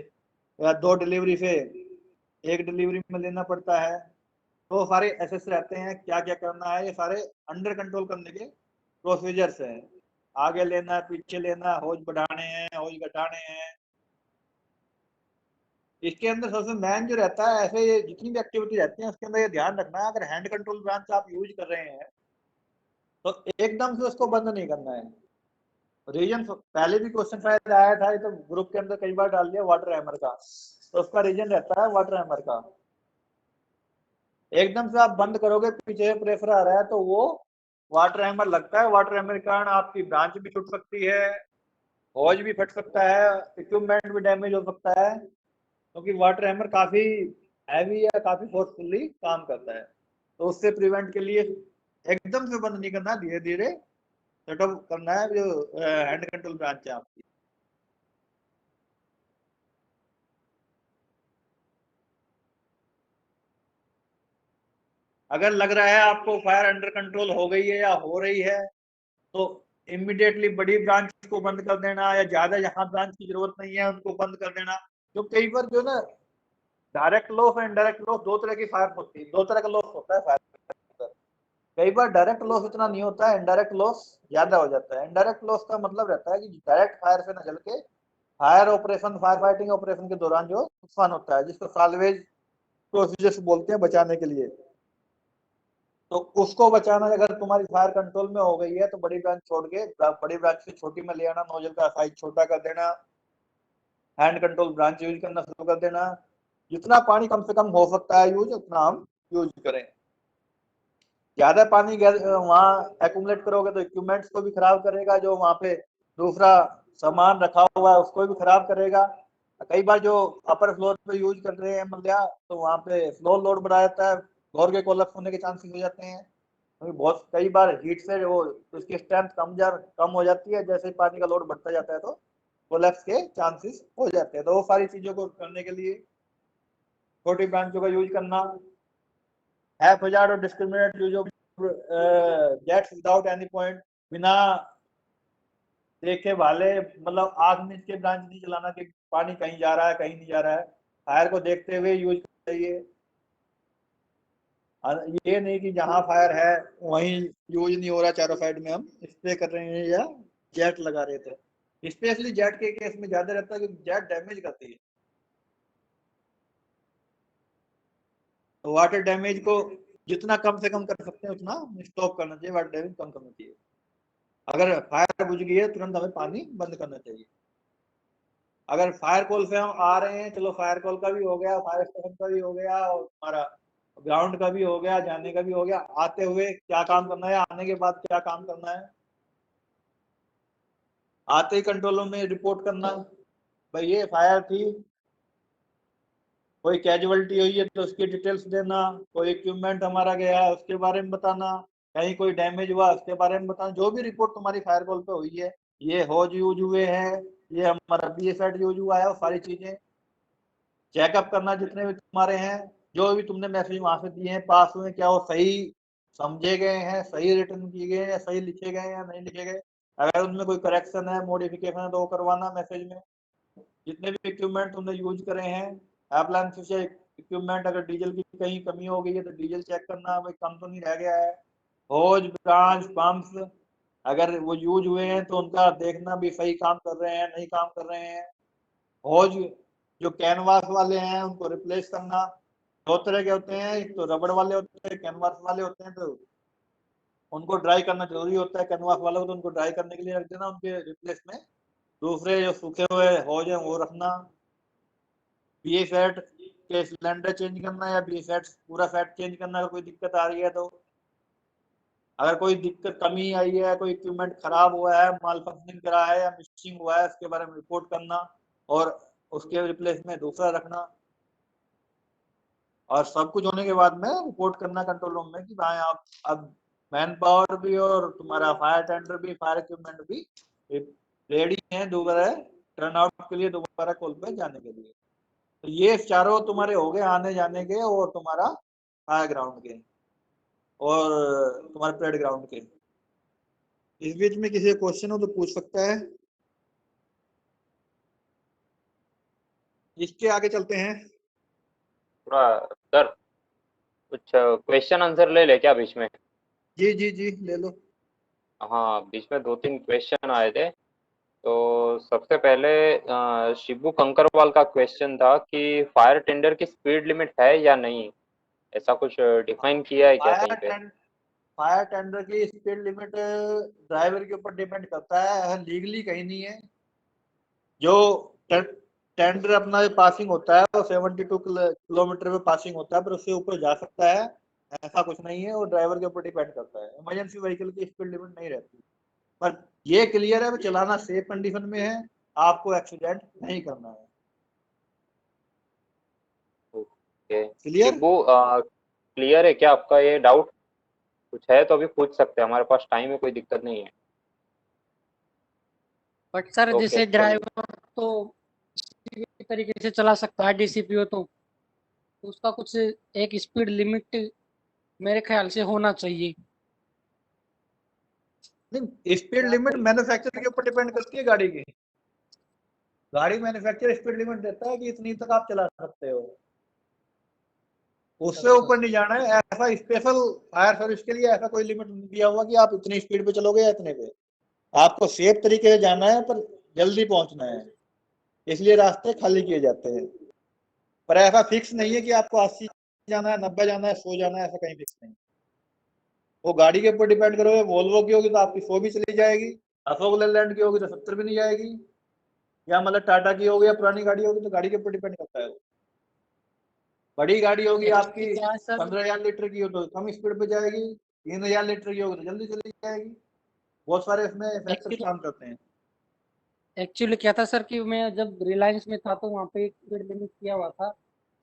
या दो डिलीवरी से एक डिलीवरी में लेना पड़ता है। तो सारे एसेस रहते हैं, क्या क्या करना है, ये सारे अंडर कंट्रोल करने के प्रोसीजर्स हैं। आगे लेना है, पीछे लेना है, होज बढ़ाने हैं, होज घटाने हैं। इसके अंदर सबसे मेन जो रहता है, ऐसे ये जितनी भी एक्टिविटी रहती है उसके अंदर ये ध्यान रखना है, अगर हैंड कंट्रोल ब्रांच आप यूज कर रहे हैं तो एकदम से उसको बंद नहीं करना है। रीजन पहले भी क्वेश्चन शायद आया था, ये तो ग्रुप के अंदर कई बार डाल दिया, वाटर हैमर का। तो उसका रीजन रहता है वाटर हैमर का। एकदम से आप बंद करोगे, पीछे प्रेशर आ रहा है, तो वो वाटर हैमर लगता है। वाटर हैमर के कारण आपकी ब्रांच भी टूट सकती है, होज भी फट सकता है, इक्विपमेंट भी डैमेज हो सकता है, क्योंकि वाटर हैमर काफी हैवी या काफी फोर्सफुली काम करता है। तो उससे प्रिवेंट के लिए एकदम से बंद नहीं करना, धीरे धीरे सेटअप करना है जो हैंड कंट्रोल ब्रांच है आपकी। अगर लग रहा है आपको फायर अंडर कंट्रोल हो गई है या हो रही है, तो इमिडिएटली बड़ी ब्रांच को बंद कर देना, या ज्यादा जहां ब्रांच की जरूरत नहीं है उनको बंद कर देना। जो कई बार जो ना डायरेक्ट लॉस और इनडायरेक्ट लॉस, दो तरह की फायर होती है, दो तरह का लॉस होता है फायर। कई बार डायरेक्ट लॉस इतना नहीं होता है, इनडायरेक्ट लॉस ज्यादा हो जाता है। इनडायरेक्ट लॉस का मतलब रहता है कि डायरेक्ट फायर से न जल के fire operation, fire fighting operation के दौरान जो नुकसान होता है, जिसको साल्वेज प्रोसीजर्स बोलते हैं, बचाने के लिए। तो उसको बचाना, अगर तुम्हारी फायर कंट्रोल में हो गई है तो बड़ी ब्रांच छोड़ के बड़ी ब्रांच से छोटी में ले आना, नोजल का साइज छोटा कर देना, हैंड कंट्रोल ब्रांच यूज करना शुरू कर देना। जितना पानी कम से कम हो सकता है यूज, उतना हम यूज करें। ज्यादा पानी वहां एक्यूमुलेट करोगे तो इक्विपमेंट्स को भी खराब करेगा, जो वहां पे दूसरा सामान रखा हुआ है उसको भी खराब करेगा। कई बार जो अपर फ्लोर पे यूज कर रहे हैं मल्या, तो वहां पे फ्लोर लोड बढ़ा जाता है, फ्लोर के कोलैप्स होने के चांसेस हो जाते हैं। बहुत कई बार हीट से वो उसकी स्ट्रेंथ कम हो जाती है, जैसे पानी का लोड बढ़ता जाता है तो कोलैप्स के चांसेस हो जाते हैं। तो वो सारी चीजों को करने के लिए छोटी ब्रांचों का यूज करना, हैजार्ड और discriminate use of jets without any point, बिना देखे भाले, मतलब आग मीच के ब्रांच नहीं चलाना कि पानी कहीं जा रहा है कहीं नहीं जा रहा है। फायर को देखते हुए यूज करना चाहिए। ये नहीं कि जहां फायर है वहीं यूज नहीं हो रहा, चारों साइड में हम स्प्रे कर रहे हैं या जेट लगा रहे थे। स्पेशली जेट के केस में ज्यादा रहता है क्योंकि जेट डैमेज करती है। तो वाटर डैमेज को जितना कम से कम कर सकते हैं उतना स्टॉप करना चाहिए, वाटर डैमेज कम करना चाहिए। अगर फायर बुझ गई है तुरंत हमें पानी बंद करना चाहिए। अगर फायर कॉल से हम आ रहे हैं, चलो फायर कॉल का भी हो गया, फायर स्टेशन का भी हो गया, और हमारा ग्राउंड का भी हो गया, जाने का भी हो गया, आते हुए क्या काम करना है, आने के बाद क्या काम करना है। आते ही कंट्रोल रूम में रिपोर्ट करना, भाई ये फायर थी, कोई कैजुअलिटी हुई है तो उसकी डिटेल्स देना, कोई इक्विपमेंट हमारा गया है उसके बारे में बताना, कहीं कोई डैमेज हुआ उसके बारे में बताना। जो भी रिपोर्ट तुम्हारी फायर कॉल पे हुई है, ये होज यूज हुए हैं, ये हमारा बीएसएट यूज हुआ है, वो सारी चीजें चेकअप करना, जितने भी तुम्हारे हैं, जो भी तुमने मैसेज वहां से दिए हैं पास हुए, क्या वो सही समझे गए हैं, सही रिटर्न किए गए हैं या सही लिखे गए हैं या नहीं लिखे गए। अगर उनमें कोई करेक्शन है, मॉडिफिकेशन है तो वो करवाना मैसेज में। जितने भी इक्विपमेंट तुमने यूज करे हैं अप्लायंसेस या इक्विपमेंट, अगर डीजल की कहीं कमी हो गई है तो डीजल चेक करना, भाई कम तो नहीं रह गया है। होज, ब्रांच, पंप्स अगर वो यूज हुए हैं तो उनका देखना भी सही काम कर रहे हैं नहीं काम कर रहे हैं। होज जो कैनवास वाले हैं उनको रिप्लेस करना। दो तरह के होते हैं, एक तो रबड़ वाले होते हैं, कैनवास वाले होते हैं, तो उनको ड्राई करना जरूरी होता है। कैनवास वालों को तो उनको ड्राई करने के लिए रख देना, उनके रिप्लेस में दूसरे जो सूखे हुए होज हैं वो रखना। बीए फैट के सिलेंडर चेंज करना या बीए फैट पूरा फैट चेंज करना, अगर कोई दिक्कत आ रही है तो। अगर कोई दिक्कत कमी आई है, कोई इक्विपमेंट खराब हुआ है, माल फंक्शनिंग करा है या मिसिंग हुआ है, उसके बारे में रिपोर्ट करना और उसके रिप्लेस में दूसरा रखना। और सब कुछ होने के बाद में रिपोर्ट करना कंट्रोल रूम में कि भाई आप अब मैन पावर भी और तुम्हारा फायर टेंडर भी, फायर इक्विपमेंट भी रेडी है दोबारा टर्न आउट के लिए, दोबारा कॉल पे जाने के लिए। तो ये चारों तुम्हारे हो गए आने जाने के और तुम्हारा फायर ग्राउंड के और तुम्हारे परेड ग्राउंड के। इस बीच में किसी क्वेश्चन हो तो पूछ सकता है। इसके आगे चलते हैं। पूरा सर कुछ क्वेश्चन आंसर ले ले क्या बीच में? जी जी जी, ले लो। हाँ, बीच में 2-3 क्वेश्चन आए थे। तो सबसे पहले शिबू कंकरवाल का क्वेश्चन था कि फायर टेंडर की स्पीड लिमिट है या नहीं? ऐसा कुछ डिफाइन किया है क्या कहीं पे? फायर टेंडर की स्पीड लिमिट ड्राइवर के ऊपर डिपेंड करता है, लीगली कहीं नहीं है। जो टेंडर अपना पासिंग होता है वो 72 किलोमीटर पे पासिंग होता है, पर उससे ऊपर जा सकता है, ऐसा कुछ नहीं है। वो ड्राइवर के ऊपर डिपेंड करता है। इमरजेंसी व्हीकल की स्पीड लिमिट नहीं रहती, पर ये क्लियर है वो चलाना सेफ कंडीशन में है, आपको एक्सीडेंट नहीं करना है। Okay, clear. शिबू क्लियर है क्या आपका ये डाउट? कुछ है तो अभी पूछ सकते हैं, हमारे पास टाइम है, कोई दिक्कत नहीं है। बट सर ओके, जैसे चलिए। ड्राइवर तो किसी भी तरीके से चला सकता है डीसीपीओ, तो उसका कुछ एक स्पीड लिमिट मेरे ख्याल से होना चाहिए। नहीं, स्पीड लिमिट मैन्युफैक्चरर के ऊपर डिपेंड करती है गाड़ी की। गाड़ी मैन्युफैक्चरर स्पीड लिमिट देता है कि इतनी तक आप चला सकते हो, उससे अच्छा ऊपर नहीं जाना है। ऐसा स्पेशल फायर सर्विस के लिए ऐसा कोई लिमिट नहीं दिया हुआ कि आप इतनी स्पीड पे चलोगे या इतने पे। आपको सेफ तरीके से जाना है पर जल्दी पहुंचना है, इसलिए रास्ते खाली किए जाते हैं। पर ऐसा फिक्स नहीं है कि आपको 80 जाना है, 90 जाना है, 100 जाना है, ऐसा कहीं फिक्स नहीं। वो गाड़ी के ऊपर डिपेंड करोगे। वोल्वो की होगी तो आपकी 100 भी चली जाएगी, अशोक लेलैंड की होगी तो 70 भी नहीं जाएगी, या मतलब टाटा की होगी या पुरानी गाड़ी होगी, तो गाड़ी के ऊपर डिपेंड करता है। बड़ी गाड़ी होगी एक्चुअली आपकी क्या है सर, 15,000 लीटर की हो तो कम स्पीड पे जाएगी, 3,000 लीटर की होगी तो जल्दी चली जाएगी। बहुत सारे इसमें फैक्टर्स एक्चुअली काम करते हैं। एक्चुअली क्या था सर कि मैं जब रिलायंस में था तो वहाँ पे स्पीड लिमिट किया हुआ था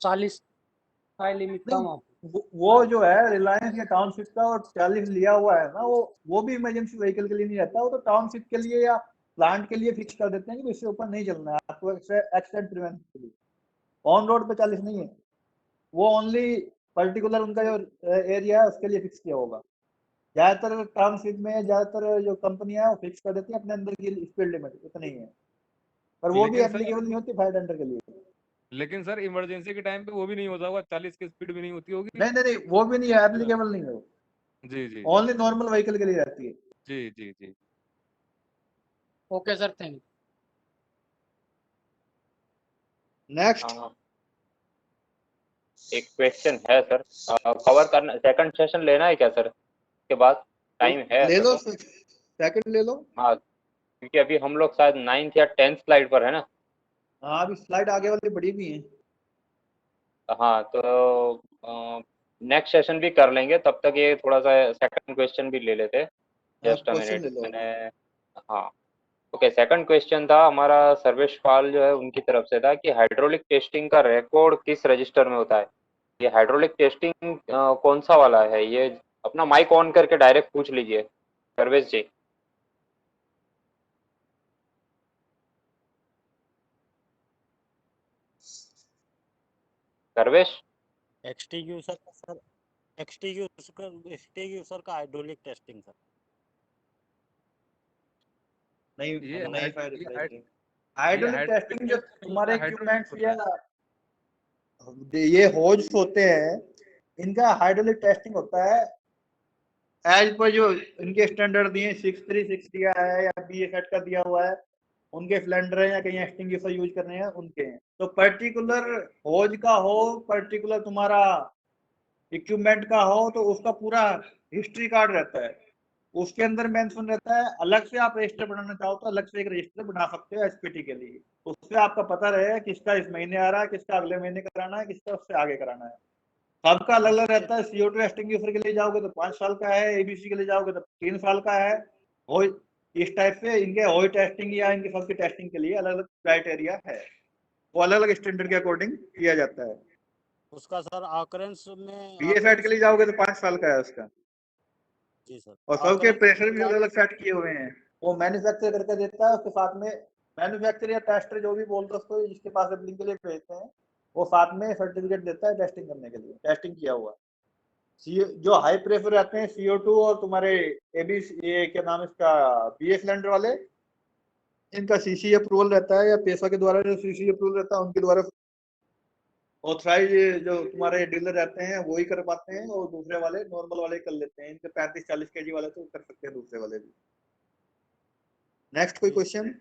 40 का लिमिट था नहीं, वहाँ पे। वो जो है रिलायंस या टाउनशिप का और 40 लिया हुआ है ना, वो भी इमरजेंसी व्हीकल के लिए नहीं रहता। वो तो टाउनशिप के लिए या प्लांट के लिए फिक्स कर देते हैं कि इससे ऊपर नहीं चलना है आपको, एक्सीडेंट प्रिवेंशन के लिए। ऑन रोड पे 40 नहीं है, वो ओनली पर्टिकुलर उनका जो एरिया है उसके लिए फिक्स किया होगा। ज्यादातर टाउनशिप में ज्यादातर जो कंपनियां है वो फिक्स कर देती है अपने अंदर की स्पीड लिमिट इतनी ही है, पर वो भी लेकिन सर एप्लीकेबल नहीं होती फायर टेंडर के लिए। लेकिन सर इमरजेंसी के टाइम पे वो भी नहीं होता होगा, 40 की स्पीड भी नहीं होती होगी। नहीं नहीं नहीं, वो भी नहीं है, हाँ, एप्लीकेबल नहीं है वो, जी जी जी ओनली नॉर्मल व्हीकल के लिए रहती है। जी जी जी। Okay sir, thank you. Next. एक क्वेश्चन है सर, कवर करना, सेकंड सेशन लेना है क्या सर? के बाद टाइम है ले ऐसा लो, तो? सेकंड ले लो। हाँ, क्योंकि अभी हम लोग शायद 9th या 10th स्लाइड पर है ना। हाँ, अभी स्लाइड आगे वाली बड़ी भी है। हाँ, तो नेक्स्ट सेशन भी कर लेंगे, तब तक ये थोड़ा सा सेकंड क्वेश्चन भी ले लेते। हाँ, जस्ट अ क्वेश्चन मिनट ले लो। मैंने। हाँ। ओके, सेकंड क्वेश्चन था हमारा सर्वेश पाल जो है उनकी तरफ से था कि हाइड्रोलिक टेस्टिंग का रिकॉर्ड किस रजिस्टर में होता है? ये हाइड्रोलिक टेस्टिंग कौन सा वाला है ये? अपना माइक ऑन करके डायरेक्ट पूछ लीजिए सर्वेश जी। सर्वेश। एक्सटीक्यू सर। एक्सटिंग्यूशर का हाइड्रोलिक टेस्टिंग सर। नहीं ये नहीं हाइड- फायर ये फायर हाइड- ये हाइड्रोलिक हाइड्रोलिक टेस्टिंग जो टेस्टिंग तुम्हारे हाइड्रोलिक इक्विपमेंट्स होता है। या ये होज होते हैं, इनका हाइड्रोलिक टेस्टिंग होता है एज पर जो इनके स्टैंडर्ड दिए 636 दिया है या BSET का दिया हुआ है, उनके सिलेंडर है या कहीं एक्सटिंग्विशर यूज करने हैं उनके हैं। तो पर्टिकुलर होज का हो, पर्टिकुलर तुम्हारा इक्विपमेंट का हो, तो उसका पूरा हिस्ट्री कार्ड रहता है, उसके अंदर मेंशन रहता है। अलग से आप रजिस्टर बनाना चाहो तो अलग से एक रजिस्टर बना सकते हो SPT के लिए, उससे आपका पता रहे किसका इस महीने आ रहा है, किसका अगले महीने कराना है, किसका उससे आगे कराना है। सबका अलग अलग रहता है। CO2 एक्सटिंग्विशर के लिए जाओगे तो 5 साल का है, ABC के लिए जाओगे तो 3 साल का है। हो इस टाइप से इनके होई टेस्टिंग या इनके सबकी टेस्टिंग के लिए अलग अलग क्राइटेरिया है, वो अलग अलग स्टैंडर्ड के अकॉर्डिंग किया जाता है। उसका सर ऑकरेंस में BSET के लिए जाओगे तो 5 साल का है उसका, जी सर। और सबके ऑकरेंस प्रेशर भी अलग अलग सेट किए हुए हैं। वो मैन्युफैक्चर करके देता है, उसके साथ में मैन्युफैक्चर या टेस्टर जो भी बोल दो उसको, जिसके पास एप्लिंग के लिए भेजते हैं, वो साथ में सर्टिफिकेट देता है टेस्टिंग करने के लिए, टेस्टिंग किया हुआ। जो हाई प्रेशर रहते हैं CO2 और तुम्हारे ABC, ये क्या नाम है इसका, BS सिलेंडर वाले, इनका CC अप्रूवल रहता है, या पेशा के द्वारा जो CC अप्रूवल रहता है उनके द्वारा ऑथराइज जो तुम्हारे डीलर रहते हैं वो ही कर पाते हैं, और दूसरे वाले नॉर्मल वाले कर लेते हैं। इनके 35-40 kg वाले तो कर सकते हैं, दूसरे वाले भी। नेक्स्ट कोई क्वेश्चन?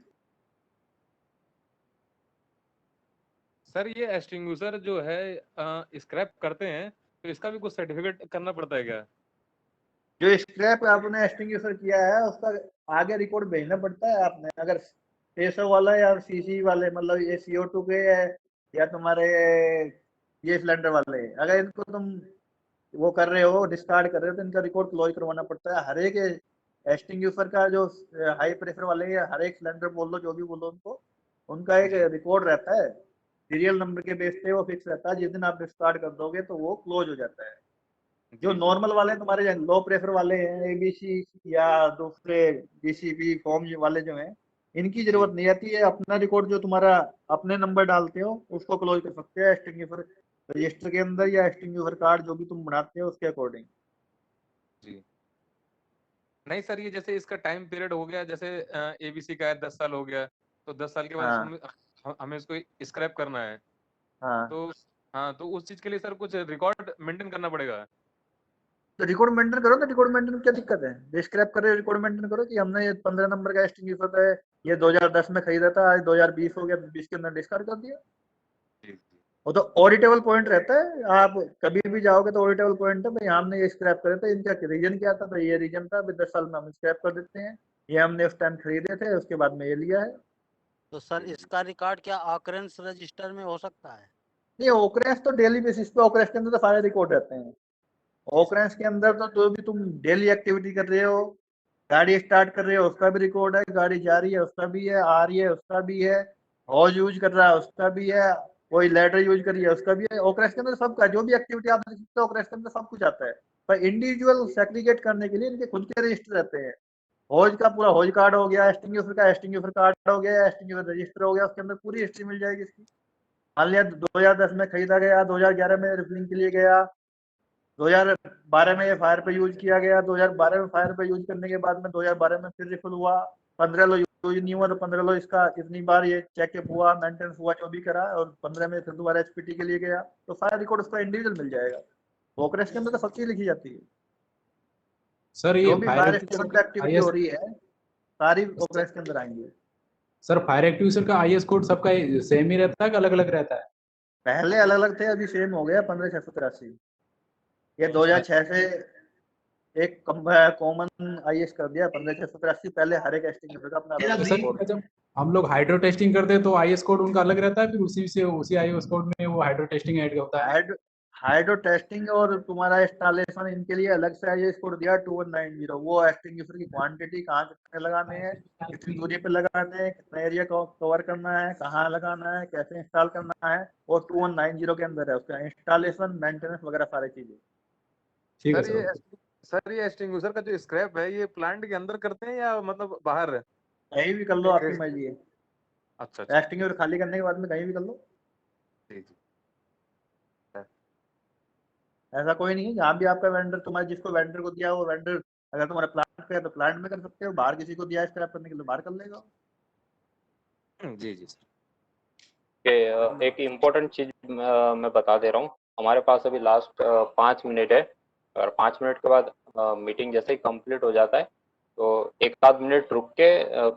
सर ये एक्सटिंग्विशर जो है स्क्रैप करते हैं तो इसका भी कुछ सर्टिफिकेट करना पड़ता है क्या? जो स्क्रैप आपने एक्सटिंग्विशर किया है उसका आगे रिकॉर्ड भेजना पड़ता है आपने। अगर पेशा वाला या CC वाले, मतलब ये CO2 के या तुम्हारे ये सिलेंडर वाले, अगर इनको तुम वो कर रहे हो, डिस्कार्ड कर रहे हो, तो इनका रिकॉर्ड क्लोज करवाना पड़ता है। हर एक एक्सटिंग्विशर का जो हाई प्रेशर वाले या हर एक सिलेंडर बोल लो, जो भी बोलो उनको, उनका एक जी रिकॉर्ड रहता है, सीरियल नंबर के बेस पे वो फिक्स रहता है। जिस दिन आप डिस्कार्ड कर दोगे तो वो क्लोज हो जाता है। जो जी जी नॉर्मल वाले तुम्हारे लो प्रेशर वाले हैं, ABC या दूसरे DCP फॉर्म वाले जो हैं, इनकी जी जरूरत नहीं आती है। अपना रिकॉर्ड जो तुम्हारा अपने नंबर डालते हो उसको क्लोज कर सकते हैं एक्सटिंग्विशर रजिस्टर के अंदर, या एक्सटिंग्विशर कार्ड जो भी तुम बनाते हो उसके अकॉर्डिंग। जी। नहीं सर, ये जैसे इसका टाइम पीरियड हो गया, जैसे ABC का है 10 साल हो गया, तो 10 साल के बाद हाँ हमें इसको स्क्रैप करना है, हाँ। तो हाँ, तो उस चीज के लिए सर कुछ रिकॉर्ड मेंटेन करना पड़ेगा? तो रिकॉर्ड मेंटेन करो ना, रिकॉर्ड मेंटेन में क्या दिक्कत है? डिस्क्राइब कर रहे हो, रिकॉर्ड मेंटेन करो कि हमने ये 15 नंबर का एक्सटिंग्विशर है, ये 2010 में खरीदा था, आज 2020 हो गया, 20 के अंदर डिस्कार्ड कर दिया। जी जी वो तो ऑडिटेबल पॉइंट रहता है, आप कभी भी जाओगे तो ऑडिटेबल पॉइंट है, भाई हमने ये स्क्रैप करे थे, इनका रीजन क्या था, तो ये रीजन था, अभी 10 साल में हम स्क्रैप कर देते हैं, ये हमने उस टाइम खरीदे थे, उसके बाद में ये लिया है। तो सर जी इसका रिकॉर्ड क्या ऑकरेंस रजिस्टर में हो सकता है? नहीं, ओकरेंस तो डेली बेसिस पे ओकरेंस के अंदर तो सारे रिकॉर्ड रहते हैं। जी सर। ओकरेंस के अंदर तो जो भी तुम डेली एक्टिविटी कर रहे हो, गाड़ी स्टार्ट कर रहे हो उसका भी रिकॉर्ड है, गाड़ी जा रही है उसका भी है, आ रही है उसका भी है, हॉज यूज कर रहा है उसका भी है, कोई लेडर यूज कर रही है उसका भी है। ओकरेंस के अंदर सबका जो भी एक्टिविटी आप देख सकते हो ओकरेंस के अंदर सब कुछ आता है। पर इंडिविजुअल सेग्रीगेट करने के लिए इनके खुद के रजिस्टर रहते हैं। हॉज का पूरा हॉज कार्ड हो गया, एक्सटिंग्विशर कार्ड हो गया, एक्सटिंग्विशर रजिस्टर हो गया, उसके अंदर पूरी हिस्ट्री मिल जाएगी इसकी। मान लिया 2010 में खरीदा गया, 2011 में रिफिलिंग के लिए गया, 2012 में ये फायर पे यूज किया गया, 2012 में फायर पे यूज करने के बाद में 2012 में फिर रिफिल हुआ, 15 लो यूज नहीं हुआ तो 15 लो इसका इतनी बार ये चेकअप हुआ, मेंटेनेंस हुआ, जो भी करा, और 15 में फिर दोबारा SPT के लिए गया, तो फायर रिकॉर्ड उसका इंडिविजुअल मिल जाएगा। ओकरेस के अंदर तो सब चीज लिखी जाती है, सर ये जो भी फायर फायर एक्टिंग्विशर स्टेशन पे का एक्टिविटी हो रही है सारी सर, ओकरेस के अंदर आएंगी। सर फायर एक्टिंग्विशर का IS कोड सबका सेम ही रहता है कि अलग अलग रहता है? पहले अलग अलग थे, अभी सेम हो गया 15683। ये अच्छा 2006 से एक कॉमन IS कर दिया 15683। पहले हर एक एक्सटिंग्विशर का अपना अलग तो अलग सर कोड। जब हम लोग हाइड्रो टेस्टिंग करते हैं तो IS कोड उनका अलग रहता है, फिर उसी IS कोड में वो हाइड्रो टेस्टिंग ऐड होता है? हाइड्रो हाइड्रो टेस्टिंग और तुम्हारा इंस्टॉलेशन, इनके लिए अलग से IS कोड दिया 2190। वो एक्सटिंग्विशर की क्वांटिटी, कहाँ कितने लगाने हैं, कितनी दूरी पे लगाने हैं, कितना एरिया कवर करना है, कहाँ लगाना है, कैसे इंस्टॉल करना है, वो 2190 के अंदर है। उसका इंस्टॉलेशन, मेंटेनेंस वगैरह सारी चीजें। ठीक है सर। सर। ये एक्सटिंग्विशर का जो स्क्रैप है ये प्लांट के अंदर करते हैं या मतलब बाहर? कहीं भी कर लो, आपकी मर्जी है। अच्छा अच्छा। एक्सटिंग्विशर खाली करने के बाद में कहीं भी कर लो। जी जी। ऐसा कोई नहीं है, जहाँ भी आपका वेंडर, तुम्हारे जिसको वेंडर को दिया वो वेंडर अगर तुम्हारे प्लांट पे है तो प्लांट में कर सकते हो, बाहर किसी को दिया स्क्रैप करने के लिए बाहर कर लेगा। जी जी सर। कि एक इम्पोर्टेंट चीज मैं बता दे रहा हूँ। हमारे पास अभी लास्ट 5 मिनट है, और 5 मिनट के बाद मीटिंग जैसे ही कंप्लीट हो जाता है तो एक आध मिनट रुक के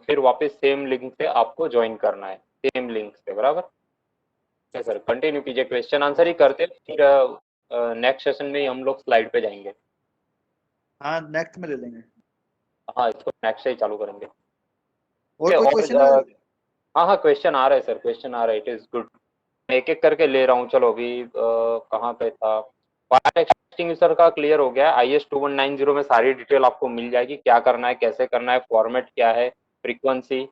फिर वापस सेम लिंक से आपको ज्वाइन करना है, सेम लिंक से, बराबर? सर कंटिन्यू कीजिए, क्वेश्चन आंसर ही करते फिर नेक्स्ट सेशन में ही हम लोग स्लाइड पे जाएंगे। हाँ नेक्स्ट में ले लेंगे। हाँ, इसको नेक्स्ट से ही चालू करेंगे। और कोई क्वेश्चन है? हाँ हाँ, क्वेश्चन आ रहा है सर, क्वेश्चन आ रहा है, इट इज गुड। मैं एक एक करके ले रहा हूँ। चलो अभी कहाँ पे था? फायर एक्सटिंग्विशर का क्लियर हो गया। IS 2190 में सारी डिटेल आपको मिल जाएगी, क्या करना है, कैसे करना है, फॉर्मेट क्या है, फ्रीक्वेंसी,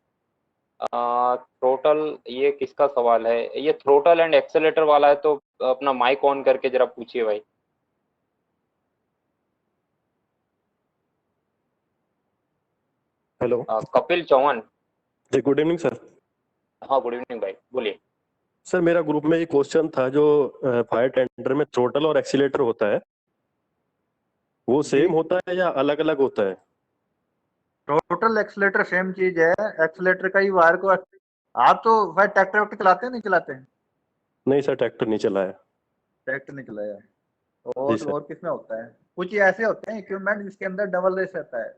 थ्रोटल। ये किसका सवाल है? ये थ्रोटल एंड एक्सेलेटर वाला है, तो अपना माइक ऑन करके जरा पूछिए भाई। हेलो कपिल चौहान। जी, गुड इवनिंग सर। हाँ गुड इवनिंग भाई, बोलिए। सर मेरा ग्रुप में एक क्वेश्चन था, जो फायर टेंडर में थ्रोटल और एक्सीलेटर होता है वो सेम होता है या अलग अलग होता है? टोटल एक्सीलेटर सेम चीज है। एक्सीलेटर का ही वायर को आप तो भाई ट्रैक्टर वैक्टर चलाते हैं नहीं चलाते हैं? नहीं सर, ट्रैक्टर नहीं चलाया। ट्रैक्टर नहीं चलाया। जी सर। और किसमें होता है? कुछ ऐसे होते हैं इक्विपमेंट जिसके अंदर डबल रेस रहता है,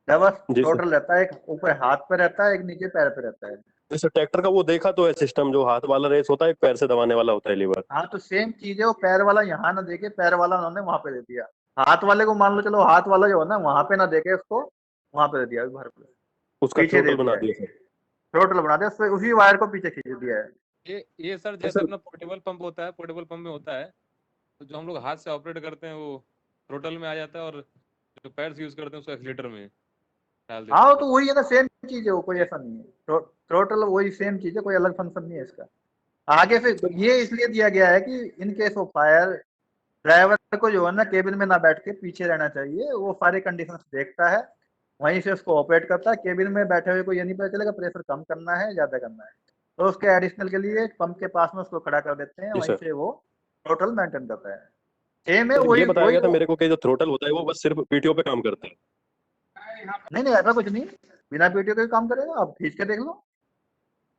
डबल जी सर। टोटल रहता है, एक ऊपर हाथ पे रहता है, एक नीचे पैर पे रहता है। जैसे ट्रैक्टर का वो देखा तो है सिस्टम, जो हाथ वाला रेस होता है, एक पैर से दबाने वाला होता है लीवर। हाँ तो सेम चीज है, वो पैर वाला यहाँ ना देके पैर वाला उन्होंने वहां पे दे दिया। हाथ वाले को मान लो, चलो हाथ वाला जो है ना वहां पे ना देके उसको वहां पे दे दिया, घर पे उसका पीछे दे थ्रोटल बना दिया है, दिया सर। टोटल बना दिया, उसी वायर को पीछे खींच दिया है। ये सर जैसे अपना पोर्टेबल पंप होता है, पोर्टेबल पंप में होता है तो जो हम लोग हाथ से ऑपरेट करते हैं वो थ्रोटल में आ जाता है, और जो पैड्स यूज करते हैं उसको एक्सीलेटर में डाल देते हाँ हैं। तो वही है ना, सेम चीज है वो, कोई ऐसा नहीं है। टोटल वही सेम चीज है, कोई अलग फंक्शन नहीं है इसका। आगे फिर ये इसलिए दिया गया है कि in case of fire driver को जो है ना केबिन में ना बैठ के पीछे रहना चाहिए, वो सारे कंडीशंस देखता है, वहीं से उसको ऑपरेट करता है। केबिन में बैठे हुए को ये नहीं पता चलेगा प्रेशर कम करना है ज्यादा करना है, तो उसके एडिशनल के लिए पंप के पास में उसको खड़ा कर देते हैं, जी वहीं सर। से वो टोटल मेंटेन करता है। सेम है सर वही ये बताया वही गया था मेरे को कि जो थ्रोटल होता है वो बस सिर्फ पीटीओ पे काम करता है। नहीं नहीं ऐसा कुछ नहीं, बिना पीटीओ के काम करेगा, आप खींच के देख लो।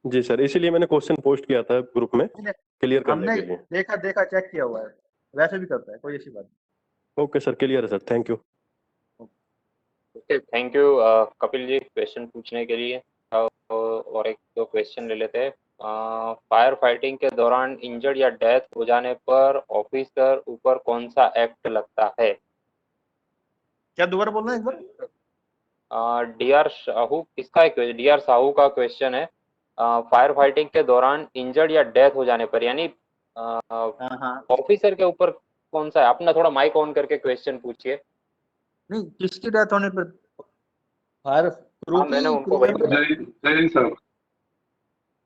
जी सर, इसीलिए मैंने क्वेश्चन पोस्ट किया था ग्रुप में क्लियर करने हमने के लिए। देखा देखा चेक किया हुआ है, वैसे भी करता है, कोई ऐसी बात नहीं। ओके सर, क्लियर है sir, thank you. Okay, thank you Kapil ji question पूछने के लिए। और एक दो क्वेश्चन ले लेते हैं। फायर फाइटिंग के दौरान इंजर्ड या डेथ हो जाने पर ऑफिसर ऊपर कौन सा एक्ट लगता है? क्या दोबारा बोलना है एक बार? डीआर साहू, किसका है? डीआर साहू का क्वेश्चन है। फायर फाइटिंग के दौरान इंजर्ड या डेथ हो जाने पर, यानी हाँ ऑफिसर के ऊपर कौन सा है? अपना थोड़ा माइक ऑन करके क्वेश्चन पूछिए। नहीं, किसकी डेथ होने पर? फायर क्रू हाँ, की, मैंने उनको क्रू वही मेंबर बोला। जय सर।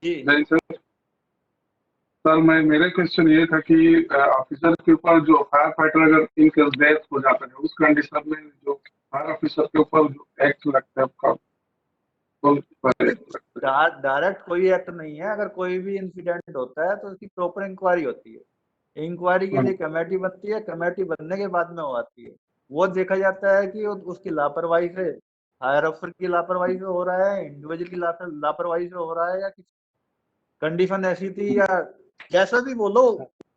जी। जय सर। सर मैं मेरा क्वेश्चन ये था कि ऑफिसर के ऊपर जो फायर फाइटर अगर इनका डेथ हो जाता है उस कंडीशन में जो फायर ऑफिसर के ऊपर जो एक्ट लगता है आपका कौन सा एक्ट लगता है? डायरेक्ट कोई एक्ट नहीं है, अगर कोई भी इंसिडेंट होता है तो उसकी प्रॉपर इंक्वायरी होती है। इंक्वायरी के लिए कमेटी बनती है, कमेटी बनने के बाद में वो आती है, वो देखा जाता है कि उसकी लापरवाही से, हायर अफसर की लापरवाही से हो रहा है, इंडिविजुअल की लापरवाही से हो रहा है, या कंडीशन ऐसी थी, या जैसा भी बोलो,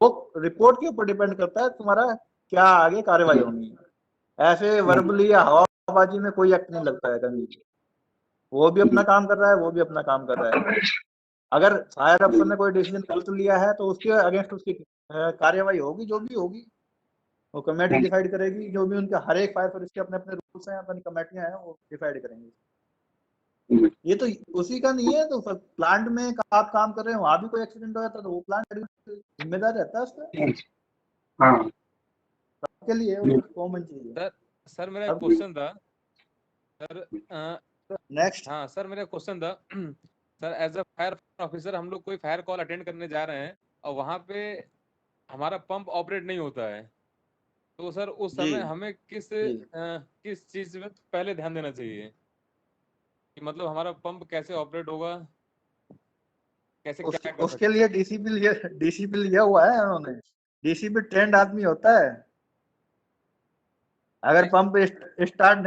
वो रिपोर्ट के ऊपर डिपेंड करता है तुम्हारा क्या आगे कार्रवाई होनी है। ऐसे वर्बली या हवाबाजी में कोई एक्ट नहीं लगता है कभी। वो भी अपना काम कर रहा है, वो भी अपना काम कर रहा है। अगर फायर अफसर ने कोई डिसीजन गलत लिया है तो उसके अगेंस्ट उसकी कार्यवाही होगी, जो भी होगी वो कमेटी डिसाइड करेगी। जो भी उनके हर एक फायर सर्विस के अपने अपने रूल्स हैं, अपनी कमेटियां हैं, वो डिसाइड करेंगे। ये तो उसी का नहीं है, तो प्लांट में आप काम कर रहे हैं, वहां भी कोई एक्सीडेंट हो जाता है तो वो प्लांट जिम्मेदार रहता है उसका। हाँ सबके लिए वो कॉमन चीज है। सर मेरा एक क्वेश्चन था सर। नेक्स्ट। हाँ सर, मेरा क्वेश्चन था sir, as a fire officer हम लोग कोई फायर कॉल अटेंड करने जा रहे हैं और वहाँ पे हमारा पंप ऑपरेट नहीं होता है, तो सर उस समय हमें किस चीज में पहले ध्यान देना चाहिए कि मतलब हमारा पंप कैसे ऑपरेट होगा, कैसे क्या कर उसके सकते लिए डीसीपी लिया हुआ है उन्होंने। डीसीपी ट्रेंड आदमी होता है, अगर पंप स्टार्ट